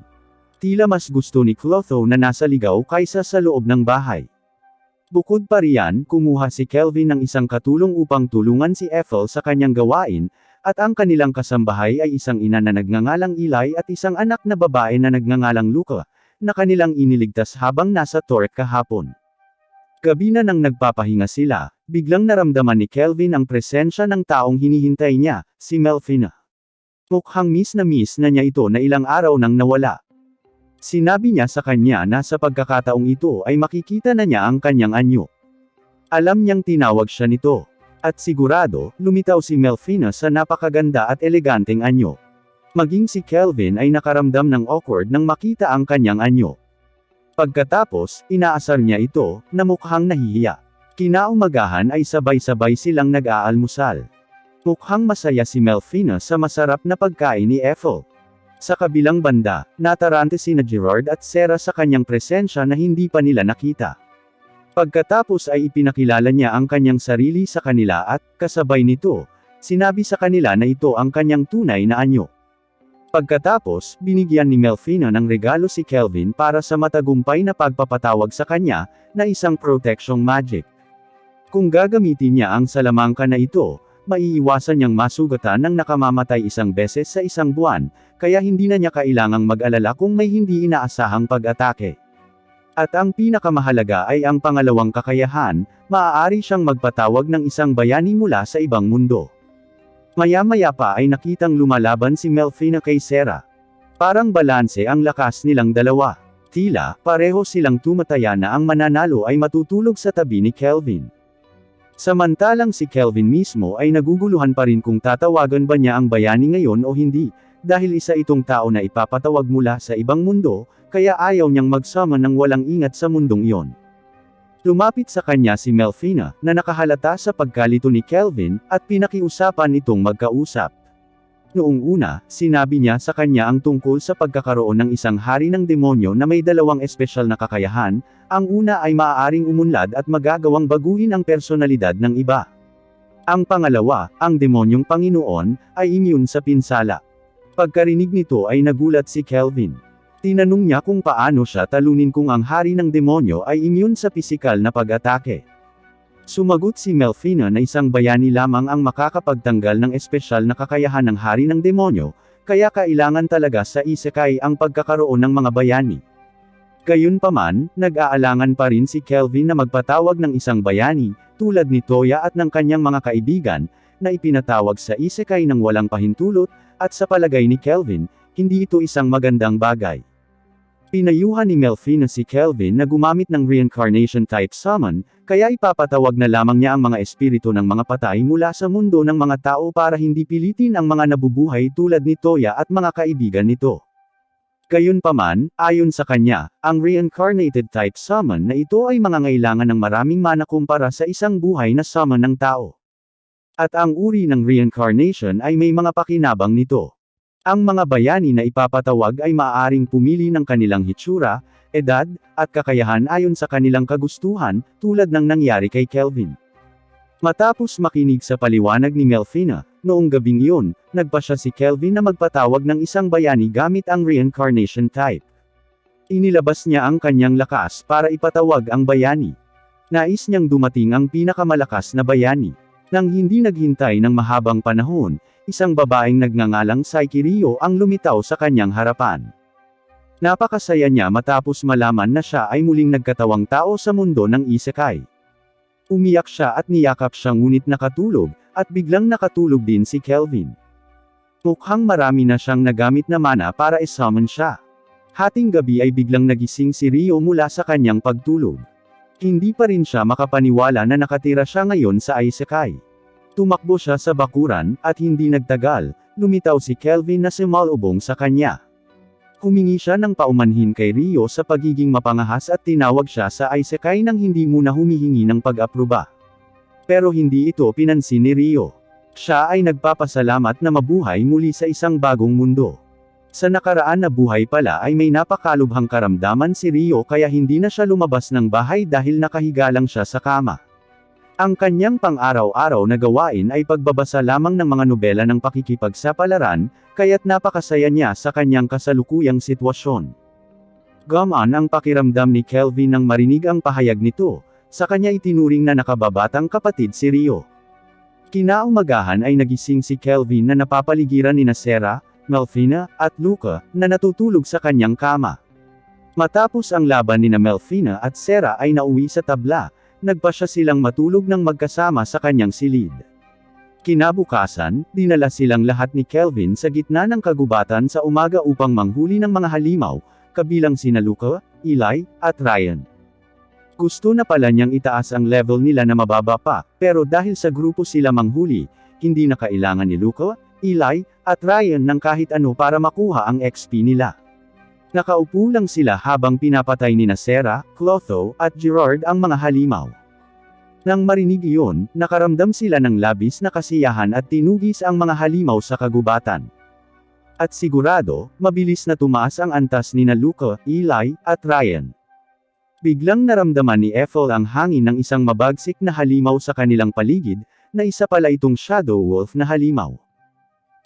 Tila mas gusto ni Clotho na nasa ligaw kaysa sa loob ng bahay. Bukod pa riyan, kumuha si Kelvin ng isang katulong upang tulungan si Ethel sa kanyang gawain, at ang kanilang kasambahay ay isang ina na nagngangalang Eli at isang anak na babae na nagngangalang Luca, na kanilang iniligtas habang nasa Torek kahapon. Gabi na nang nagpapahinga sila, biglang naramdaman ni Kelvin ang presensya ng taong hinihintay niya, si Melfina. Mukhang miss na niya ito na ilang araw nang nawala. Sinabi niya sa kanya na sa pagkakataong ito ay makikita na niya ang kanyang anyo. Alam niyang tinawag siya nito. At sigurado, lumitaw si Melfina sa napakaganda at eleganteng anyo. Maging si Kelvin ay nakaramdam ng awkward nang makita ang kanyang anyo. Pagkatapos, inaasar niya ito, na mukhang nahihiya. Kinaumagahan ay sabay-sabay silang nag-aalmusal. Mukhang masaya si Melfina sa masarap na pagkain ni Ethel. Sa kabilang banda, natarante sina Gerard at Sarah sa kanyang presensya na hindi pa nila nakita. Pagkatapos ay ipinakilala niya ang kanyang sarili sa kanila at, kasabay nito, sinabi sa kanila na ito ang kanyang tunay na anyo. Pagkatapos, binigyan ni Melfina ng regalo si Kelvin para sa matagumpay na pagpapatawag sa kanya, na isang protection magic. Kung gagamitin niya ang salamangka na ito, maiiwasan niyang masugatan ng nakamamatay isang beses sa isang buwan, kaya hindi na niya kailangang mag-alala kung may hindi inaasahang pag-atake. At ang pinakamahalaga ay ang pangalawang kakayahan, maaari siyang magpatawag ng isang bayani mula sa ibang mundo. Maya-maya pa ay nakitang lumalaban si Melfina kay Sarah. Parang balanse ang lakas nilang dalawa. Tila, pareho silang tumataya na ang mananalo ay matutulog sa tabi ni Kelvin. Samantalang si Kelvin mismo ay naguguluhan pa rin kung tatawagan ba niya ang bayani ngayon o hindi, dahil isa itong tao na ipapatawag mula sa ibang mundo, kaya ayaw niyang mag-summon ng walang ingat sa mundong iyon. Lumapit sa kanya si Melfina, na nakahalata sa pagkalito ni Kelvin, at pinakiusapan itong magkausap. Noong una, sinabi niya sa kanya ang tungkol sa pagkakaroon ng isang hari ng demonyo na may dalawang espesyal na kakayahan, ang una ay maaaring umunlad at magagawang baguhin ang personalidad ng iba. Ang pangalawa, ang demonyong Panginoon, ay immune sa pinsala. Pagkarinig nito ay nagulat si Kelvin. Tinanong niya kung paano siya talunin kung ang hari ng demonyo ay immune sa pisikal na pag-atake. Sumagot si Melfina na isang bayani lamang ang makakapagtanggal ng espesyal na kakayahan ng hari ng demonyo, kaya kailangan talaga sa isekai ang pagkakaroon ng mga bayani. Gayunpaman, nag-aalangan pa rin si Kelvin na magpatawag ng isang bayani, tulad ni Toya at ng kanyang mga kaibigan, na ipinatawag sa isekai ng walang pahintulot, at sa palagay ni Kelvin, hindi ito isang magandang bagay. Pinayuhan ni Melfina si Kelvin na gumamit ng reincarnation type summon, kaya ipapatawag na lamang niya ang mga espiritu ng mga patay mula sa mundo ng mga tao para hindi pilitin ang mga nabubuhay tulad ni Toya at mga kaibigan nito. Gayunpaman, ayon sa kanya, ang reincarnated type summon na ito ay mangangailangan ng maraming mana kumpara sa isang buhay na summon ng tao. At ang uri ng reincarnation ay may mga pakinabang nito. Ang mga bayani na ipapatawag ay maaaring pumili ng kanilang hitsura, edad, at kakayahan ayon sa kanilang kagustuhan, tulad ng nangyari kay Kelvin. Matapos makinig sa paliwanag ni Melfina, noong gabing iyon, nagpa siya si Kelvin na magpatawag ng isang bayani gamit ang reincarnation type. Inilabas niya ang kanyang lakas para ipatawag ang bayani. Nais niyang dumating ang pinakamalakas na bayani. Nang hindi naghintay ng mahabang panahon, isang babaeng nagngangalang Psyche Rio ang lumitaw sa kanyang harapan. Napakasaya niya matapos malaman na siya ay muling nagkatawang tao sa mundo ng isekai. Umiyak siya at niyakap siya ngunit nakatulog, at biglang nakatulog din si Kelvin. Mukhang marami na siyang nagamit na mana para i-summon siya. Hating gabi ay biglang nagising si Rio mula sa kanyang pagtulog. Hindi pa rin siya makapaniwala na nakatira siya ngayon sa isekai. Tumakbo siya sa bakuran, at hindi nagtagal, lumitaw si Kelvin na sumalubong sa kanya. Humingi siya ng paumanhin kay Rio sa pagiging mapangahas at tinawag siya sa isekai nang hindi muna humihingi ng pag-aproba. Pero hindi ito pinansin ni Rio. Siya ay nagpapasalamat na mabuhay muli sa isang bagong mundo. Sa nakaraan na buhay pala ay may napakalubhang karamdaman si Rio kaya hindi na siya lumabas ng bahay dahil nakahiga lang siya sa kama. Ang kanyang pang-araw-araw na gawain ay pagbabasa lamang ng mga nobela ng pakikipagsapalaran, kaya't napakasaya niya sa kanyang kasalukuyang sitwasyon. Gumaan ang pakiramdam ni Kelvin nang marinig ang pahayag nito, sa kanya itinuring na nakababatang kapatid si Rio. Kinaumagahan ay nagising si Kelvin na napapaligiran ni Sarah, Melfina, at Luca, na natutulog sa kanyang kama. Matapos ang laban ni Melfina at Sarah ay nauwi sa tabla, nagpa siya silang matulog ng magkasama sa kanyang silid. Kinabukasan, dinala silang lahat ni Kelvin sa gitna ng kagubatan sa umaga upang manghuli ng mga halimaw, kabilang sina Luca, Eli, at Ryan. Gusto na pala niyang itaas ang level nila na mababa pa, pero dahil sa grupo sila manghuli, hindi na kailangan ni Luca, Eli, at Ryan ng kahit ano para makuha ang XP nila. Nakaupo lang sila habang pinapatay ni Sarah, Clotho, at Gerard ang mga halimaw. Nang marinig iyon, nakaramdam sila ng labis na kasiyahan at tinugis ang mga halimaw sa kagubatan. At sigurado, mabilis na tumaas ang antas ni Luca, Eli, at Ryan. Biglang naramdaman ni Ethel ang hangin ng isang mabagsik na halimaw sa kanilang paligid, na isa pala itong Shadow Wolf na halimaw.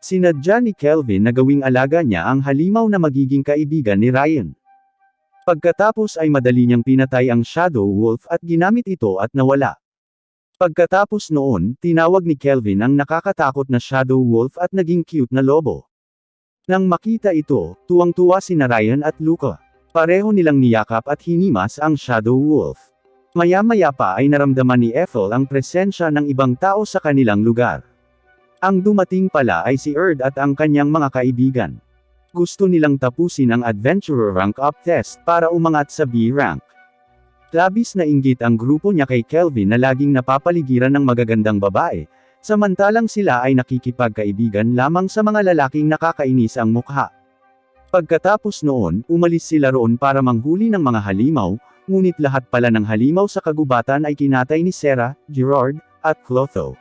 Sinadya ni Kelvin na gawing alaga niya ang halimaw na magiging kaibigan ni Ryan. Pagkatapos ay madali niyang pinatay ang Shadow Wolf at ginamit ito at nawala. Pagkatapos noon, tinawag ni Kelvin ang nakakatakot na Shadow Wolf at naging cute na lobo. Nang makita ito, tuwang-tuwa sina Ryan at Luca. Pareho nilang niyakap at hinimas ang Shadow Wolf. Maya-maya pa ay naramdaman ni Ethel ang presensya ng ibang tao sa kanilang lugar. Ang dumating pala ay si Erd at ang kanyang mga kaibigan. Gusto nilang tapusin ang Adventurer Rank Up test para umangat sa B rank. Labis na inggit ang grupo niya kay Kelvin na laging napapaligiran ng magagandang babae, samantalang sila ay nakikipagkaibigan lamang sa mga lalaking nakakainis ang mukha. Pagkatapos noon, umalis sila roon para manghuli ng mga halimaw, ngunit lahat pala ng halimaw sa kagubatan ay kinatay ni Sarah, Gerard, at Clotho.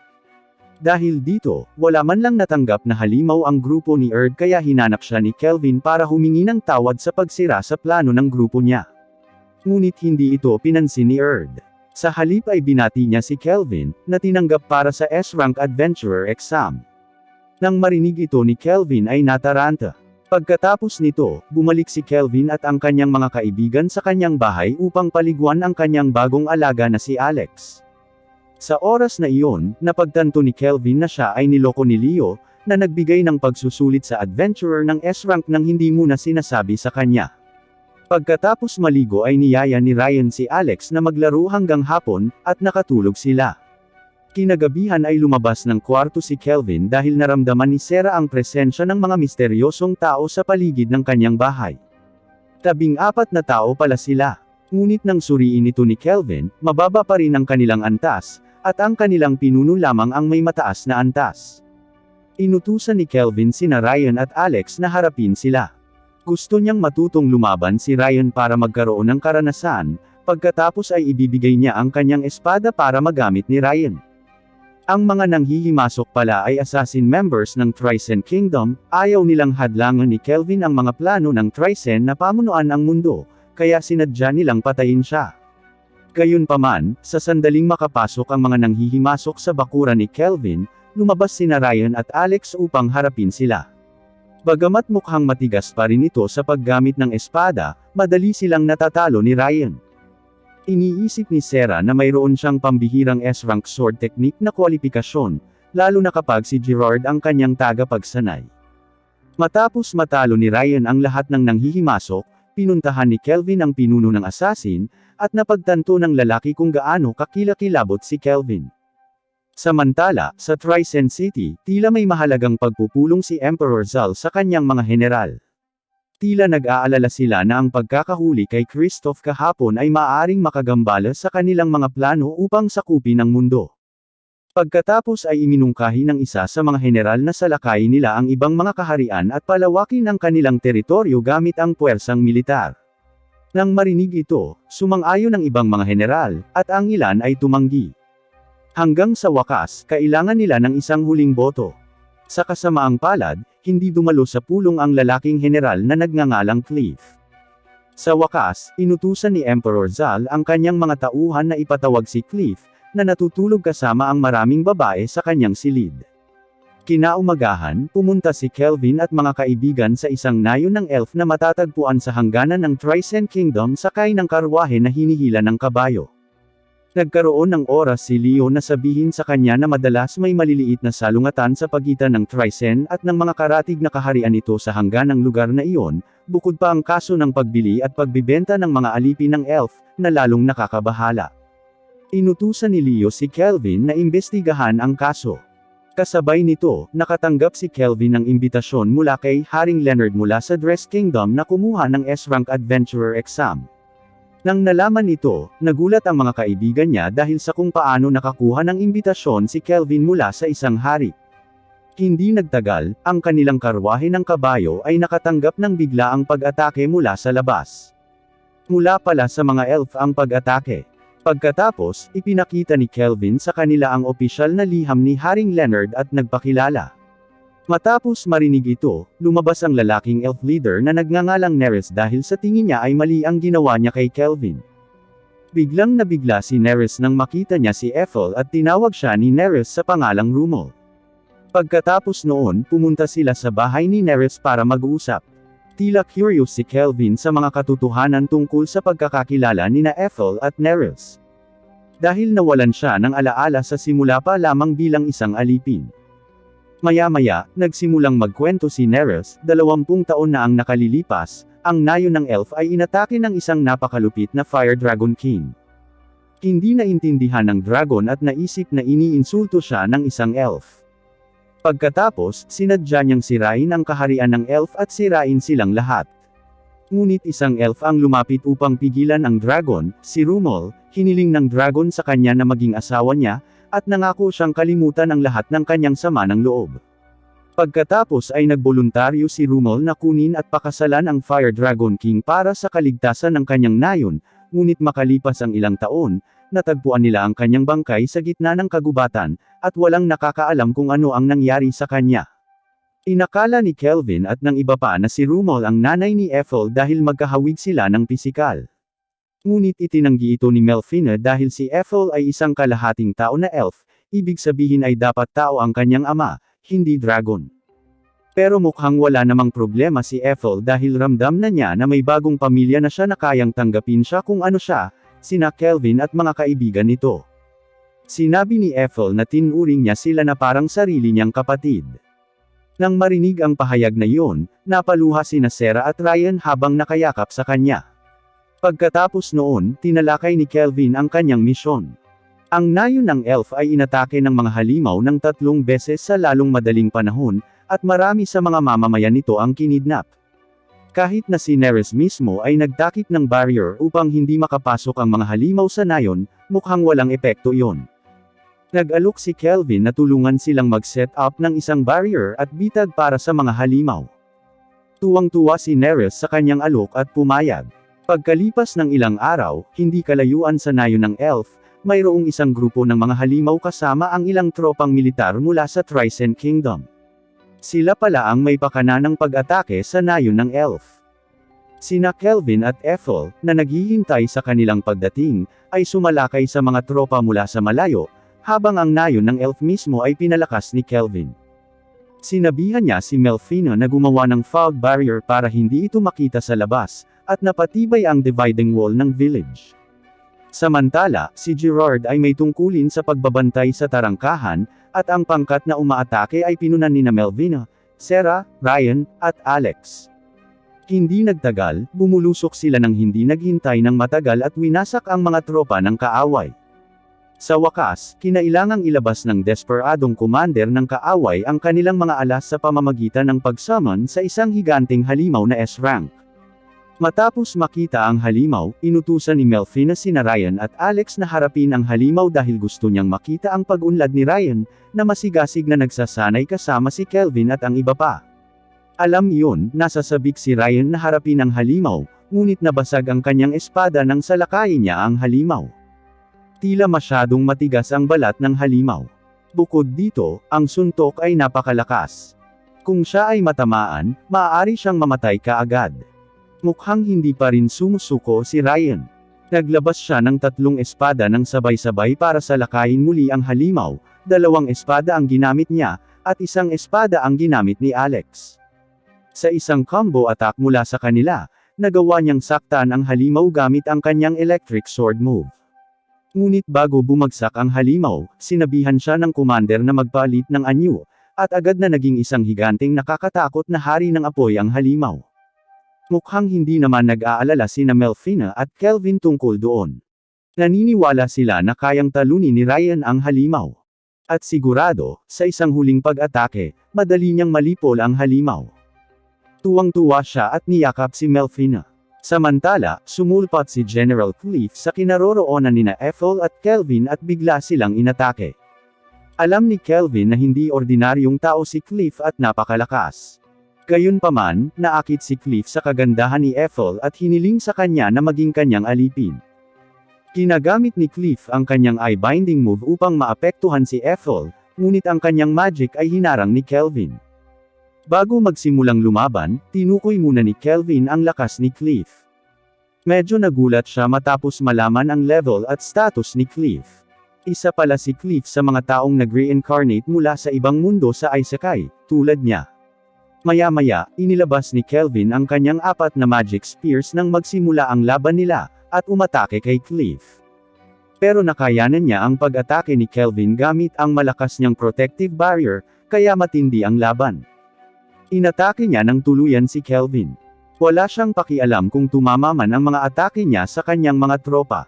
Dahil dito, wala man lang natanggap na halimaw ang grupo ni Erd kaya hinanap siya ni Kelvin para humingi ng tawad sa pagsira sa plano ng grupo niya. Ngunit hindi ito pinansin ni Erd. Sa halip ay binati niya si Kelvin, na tinanggap para sa S-Rank Adventurer exam. Nang marinig ito ni Kelvin ay nataranta. Pagkatapos nito, bumalik si Kelvin at ang kanyang mga kaibigan sa kanyang bahay upang paliguan ang kanyang bagong alaga na si Alex. Sa oras na iyon, napagtanto ni Kelvin na siya ay niloko ni Leo, na nagbigay ng pagsusulit sa adventurer ng S-Rank nang hindi muna sinasabi sa kanya. Pagkatapos maligo ay niyaya ni Ryan si Alex na maglaro hanggang hapon, at nakatulog sila. Kinagabihan ay lumabas ng kwarto si Kelvin dahil naramdaman ni Sarah ang presensya ng mga misteryosong tao sa paligid ng kanyang bahay. 14 na tao pala sila. Ngunit nang suriin ito ni Kelvin, mababa pa rin ang kanilang antas, at ang kanilang pinuno lamang ang may mataas na antas. Inutusan ni Kelvin sina Ryan at Alex na harapin sila. Gusto niyang matutong lumaban si Ryan para magkaroon ng karanasan, pagkatapos ay ibibigay niya ang kanyang espada para magamit ni Ryan. Ang mga nanghihimasok pala ay assassin members ng Trycen Kingdom, ayaw nilang hadlangan ni Kelvin ang mga plano ng Trycen na pamunuan ang mundo, kaya sinadya nilang patayin siya. Gayunpaman, sa sandaling makapasok ang mga nanghihimasok sa bakuran ni Kelvin, lumabas sina Ryan at Alex upang harapin sila. Bagamat mukhang matigas pa rin ito sa paggamit ng espada, madali silang natatalo ni Ryan. Iniisip ni Sarah na mayroon siyang pambihirang S-Rank sword technique na kwalipikasyon, lalo na kapag si Gerard ang kanyang tagapagsanay. Matapos matalo ni Ryan ang lahat ng nanghihimasok, pinuntahan ni Kelvin ang pinuno ng assassin, at napagtanto ng lalaki kung gaano kakilakilabot si Kelvin. Samantala, sa Trycen City, tila may mahalagang pagpupulong si Emperor Zal sa kanyang mga general. Tila nag-aalala sila na ang pagkakahuli kay Kristoff kahapon ay maaaring makagambala sa kanilang mga plano upang sakupin ang mundo. Pagkatapos ay iminungkahi ng isa sa mga general na salakayin nila ang ibang mga kaharian at palawakin ang kanilang teritoryo gamit ang puwersang militar. Nang marinig ito, sumang-ayon ang ibang mga general, at ang ilan ay tumanggi. Hanggang sa wakas, kailangan nila ng isang huling boto. Sa kasamaang palad, hindi dumalo sa pulong ang lalaking general na nagngangalang Cliff. Sa wakas, inutusan ni Emperor Zal ang kanyang mga tauhan na ipatawag si Cliff, na natutulog kasama ang maraming babae sa kanyang silid. Kinaumagahan, pumunta si Kelvin at mga kaibigan sa isang nayon ng elf na matatagpuan sa hangganan ng Trycen Kingdom sakay ng karwahe na hinihila ng kabayo. Nagkaroon ng oras si Leo na sabihin sa kanya na madalas may maliliit na salungatan sa pagitan ng Trycen at ng mga karatig na kaharian nito sa hangganang lugar na iyon, bukod pa ang kaso ng pagbili at pagbibenta ng mga alipin ng elf, na lalong nakakabahala. Inutusan ni Leo si Kelvin na imbestigahan ang kaso. Kasabay nito, nakatanggap si Kelvin ng imbitasyon mula kay Haring Leonard mula sa Dress Kingdom na kumuha ng S-Rank Adventurer exam. Nang nalaman ito, nagulat ang mga kaibigan niya dahil sa kung paano nakakuha ng imbitasyon si Kelvin mula sa isang hari. Hindi nagtagal, ang kanilang karwahe ng kabayo ay nakatanggap ng biglaang pag-atake mula sa labas. Mula pala sa mga elf ang pag-atake. Pagkatapos, ipinakita ni Kelvin sa kanila ang opisyal na liham ni Haring Leonard at nagpakilala. Matapos marinig ito, lumabas ang lalaking elf leader na nagngangalang Neres dahil sa tingin niya ay mali ang ginawa niya kay Kelvin. Biglang nabigla si Neres nang makita niya si Ethel at tinawag siya ni Neres sa pangalang Rumol. Pagkatapos noon, pumunta sila sa bahay ni Neres para mag-uusap. Tila curious si Kelvin sa mga katotohanan tungkol sa pagkakakilala nina Ethel at Neres. Dahil nawalan siya ng alaala sa simula pa lamang bilang isang alipin. Maya-maya, nagsimulang magkwento si Neres, 20 taon na ang nakalilipas, ang nayon ng elf ay inatake ng isang napakalupit na Fire Dragon King. Hindi naintindihan ng dragon at naisip na iniinsulto siya ng isang elf. Pagkatapos, sinadya niyang sirain ang kaharian ng elf at sirain silang lahat. Ngunit isang elf ang lumapit upang pigilan ang dragon, si Rumol, hiniling ng dragon sa kanya na maging asawa niya, at nangako siyang kalimutan ang lahat ng kanyang sama ng loob. Pagkatapos ay nagboluntaryo si Rumol na kunin at pakasalan ang Fire Dragon King para sa kaligtasan ng kanyang nayon, ngunit makalipas ang ilang taon, natagpuan nila ang kanyang bangkay sa gitna ng kagubatan, at walang nakakaalam kung ano ang nangyari sa kanya. Inakala ni Kelvin at ng iba pa na si Rumol ang nanay ni Ethel dahil magkahawig sila ng pisikal. Ngunit itinanggi ito ni Melfina dahil si Ethel ay isang kalahating tao na elf, ibig sabihin ay dapat tao ang kanyang ama, hindi dragon. Pero mukhang wala namang problema si Ethel dahil ramdam na niya na may bagong pamilya na siya na kayang tanggapin siya kung ano siya, sina Kelvin at mga kaibigan nito. Sinabi ni Ethel na tinuring niya sila na parang sarili niyang kapatid. Nang marinig ang pahayag na iyon, napaluha sina Sarah at Ryan habang nakayakap sa kanya. Pagkatapos noon, tinalakay ni Kelvin ang kanyang misyon. Ang nayon ng elf ay inatake ng mga halimaw ng 3 beses sa lalong madaling panahon, at marami sa mga mamamayan nito ang kinidnap. Kahit na si Neres mismo ay nagtakip ng barrier upang hindi makapasok ang mga halimaw sa nayon, mukhang walang epekto iyon. Nag-alok si Kelvin na tulungan silang mag-set up ng isang barrier at bitag para sa mga halimaw. Tuwang-tuwa si Neres sa kanyang alok at pumayag. Pagkalipas ng ilang araw, hindi kalayuan sa nayon ng elf, mayroong isang grupo ng mga halimaw kasama ang ilang tropang militar mula sa Trisent Kingdom. Sila pala ang may pakana ng pag-atake sa nayon ng elf. Sina Kelvin at Ethel, na naghihintay sa kanilang pagdating, ay sumalakay sa mga tropa mula sa malayo, habang ang nayon ng elf mismo ay pinalakas ni Kelvin. Sinabihan niya si Melfina na gumawa ng fog barrier para hindi ito makita sa labas, at napatibay ang dividing wall ng village. Samantala, si Gerard ay may tungkulin sa pagbabantay sa tarangkahan, at ang pangkat na umaatake ay pinunan nina Melvina, Sarah, Ryan, at Alex. Hindi nagtagal, bumulusok sila ng hindi naghintay ng matagal at winasak ang mga tropa ng kaaway. Sa wakas, kinailangang ilabas ng desperadong commander ng kaaway ang kanilang mga alas sa pamamagitan ng pag-summon sa isang higanting halimaw na S-rank. Matapos makita ang halimaw, inutusan ni Melfina sina Ryan at Alex na harapin ang halimaw dahil gusto niyang makita ang pag-unlad ni Ryan, na masigasig na nagsasanay kasama si Kelvin at ang iba pa. Alam iyon, nasasabik si Ryan na harapin ang halimaw, ngunit nabasag ang kanyang espada nang salakayin niya ang halimaw. Tila masyadong matigas ang balat ng halimaw. Bukod dito, ang suntok ay napakalakas. Kung siya ay matamaan, maaari siyang mamatay kaagad. Mukhang hindi pa rin sumusuko si Ryan. Naglabas siya ng 3 espada ng sabay-sabay para salakayin muli ang halimaw, 2 espada ang ginamit niya, at 1 espada ang ginamit ni Alex. Sa isang combo attack mula sa kanila, nagawa niyang saktan ang halimaw gamit ang kanyang electric sword move. Ngunit bago bumagsak ang halimaw, sinabihan siya ng commander na magpalit ng anyo, at agad na naging isang higanting nakakatakot na hari ng apoy ang halimaw. Mukhang hindi naman nag-aalala sina Melfina at Kelvin tungkol doon. Naniniwala sila na kayang talunin ni Ryan ang halimaw. At sigurado, sa isang huling pag-atake, madali niyang malipol ang halimaw. Tuwang-tuwa siya at niyakap si Melfina. Samantala, sumulpat si General Cliff sa kinaroroonan nina Ethel at Kelvin at bigla silang inatake. Alam ni Kelvin na hindi ordinaryong tao si Cliff at napakalakas. Gayunpaman, naakit si Cliff sa kagandahan ni Ethel at hiniling sa kanya na maging kanyang alipin. Ginagamit ni Cliff ang kanyang eye-binding move upang maapektuhan si Ethel, ngunit ang kanyang magic ay hinarang ni Kelvin. Bago magsimulang lumaban, tinukoy muna ni Kelvin ang lakas ni Cliff. Medyo nagulat siya matapos malaman ang level at status ni Cliff. Isa pala si Cliff sa mga taong nag-reincarnate mula sa ibang mundo sa Isekai, tulad niya. Maya-maya, inilabas ni Kelvin ang kanyang 4 na magic spears nang magsimula ang laban nila, at umatake kay Cliff. Pero nakayanan niya ang pag-atake ni Kelvin gamit ang malakas niyang protective barrier, kaya matindi ang laban. Inatake niya ng tuluyan si Kelvin. Wala siyang pakialam kung tumama man ang mga atake niya sa kanyang mga tropa.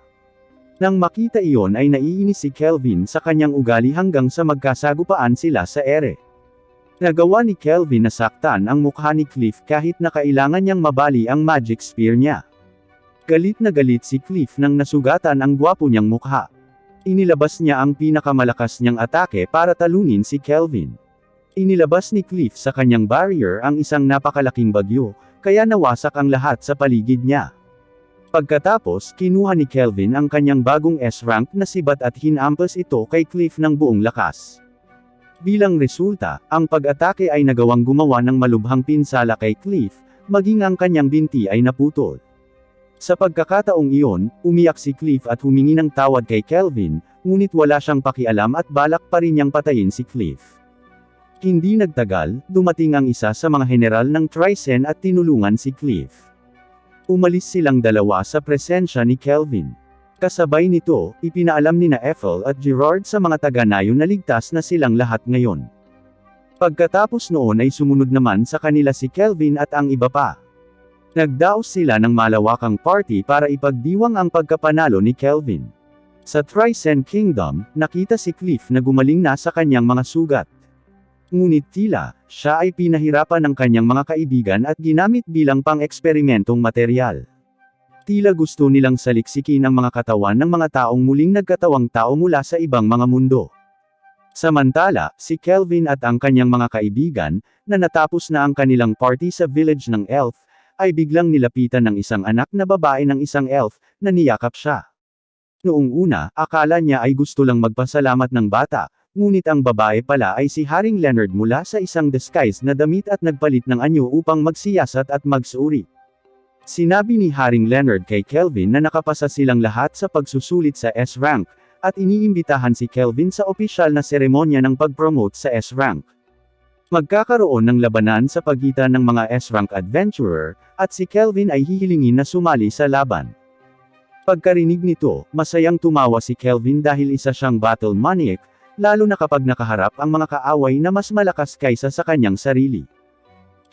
Nang makita iyon ay naiinis si Kelvin sa kanyang ugali hanggang sa magkasagupaan sila sa ere. Nagawa ni Kelvin na saktan ang mukha ni Cliff kahit na kailangan niyang mabali ang magic spear niya. Galit na galit si Cliff nang nasugatan ang gwapo niyang mukha. Inilabas niya ang pinakamalakas niyang atake para talunin si Kelvin. Inilabas ni Cliff sa kanyang barrier ang isang napakalaking bagyo, kaya nawasak ang lahat sa paligid niya. Pagkatapos, kinuha ni Kelvin ang kanyang bagong S-rank na sibat at hinampas ito kay Cliff ng buong lakas. Bilang resulta, ang pag-atake ay nagawang gumawa ng malubhang pinsala kay Cliff, maging ang kanyang binti ay naputol. Sa pagkakataong iyon, umiyak si Cliff at humingi ng tawad kay Kelvin, ngunit wala siyang pakialam at balak pa rin niyang patayin si Cliff. Hindi nagtagal, dumating ang isa sa mga general ng Tricen at tinulungan si Cliff. Umalis silang dalawa sa presensya ni Kelvin. Kasabay nito, ipinaalam nina Ethel at Gerard sa mga taga-Nayo na ligtas na silang lahat ngayon. Pagkatapos noon ay sumunod naman sa kanila si Kelvin at ang iba pa. Nagdaos sila ng malawakang party para ipagdiwang ang pagkapanalo ni Kelvin. Sa Tricen Kingdom, nakita si Cliff na gumaling na sa kanyang mga sugat. Ngunit tila, siya ay pinahirapan ng kanyang mga kaibigan at ginamit bilang pang-eksperimentong materyal. Tila gusto nilang saliksikin ang mga katawan ng mga taong muling nagkatawang tao mula sa ibang mga mundo. Samantala, si Kelvin at ang kanyang mga kaibigan, na natapos na ang kanilang party sa village ng elf, ay biglang nilapitan ng isang anak na babae ng isang elf, na niyakap siya. Noong una, akala niya ay gusto lang magpasalamat ng bata, ngunit ang babae pala ay si Haring Leonard mula sa isang disguise na damit at nagpalit ng anyo upang magsiyasat at magsuuri. Sinabi ni Haring Leonard kay Kelvin na nakapasa silang lahat sa pagsusulit sa S-rank, at iniimbitahan si Kelvin sa opisyal na seremonya ng pag-promote sa S-rank. Magkakaroon ng labanan sa pagitan ng mga S-rank adventurer, at si Kelvin ay hihilingin na sumali sa laban. Pagkarinig nito, masayang tumawa si Kelvin dahil isa siyang battle maniac, lalo na kapag nakaharap ang mga kaaway na mas malakas kaysa sa kanyang sarili.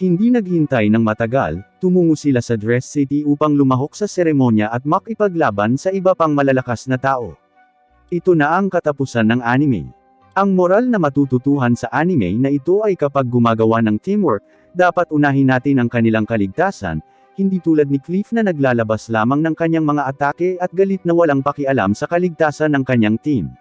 Hindi naghintay ng matagal, tumungo sila sa Dress City upang lumahok sa seremonya at makipaglaban sa iba pang malalakas na tao. Ito na ang katapusan ng anime. Ang moral na matututuhan sa anime na ito ay kapag gumagawa ng teamwork, dapat unahin natin ang kanilang kaligtasan, hindi tulad ni Cliff na naglalabas lamang ng kanyang mga atake at galit na walang pakialam sa kaligtasan ng kanyang team.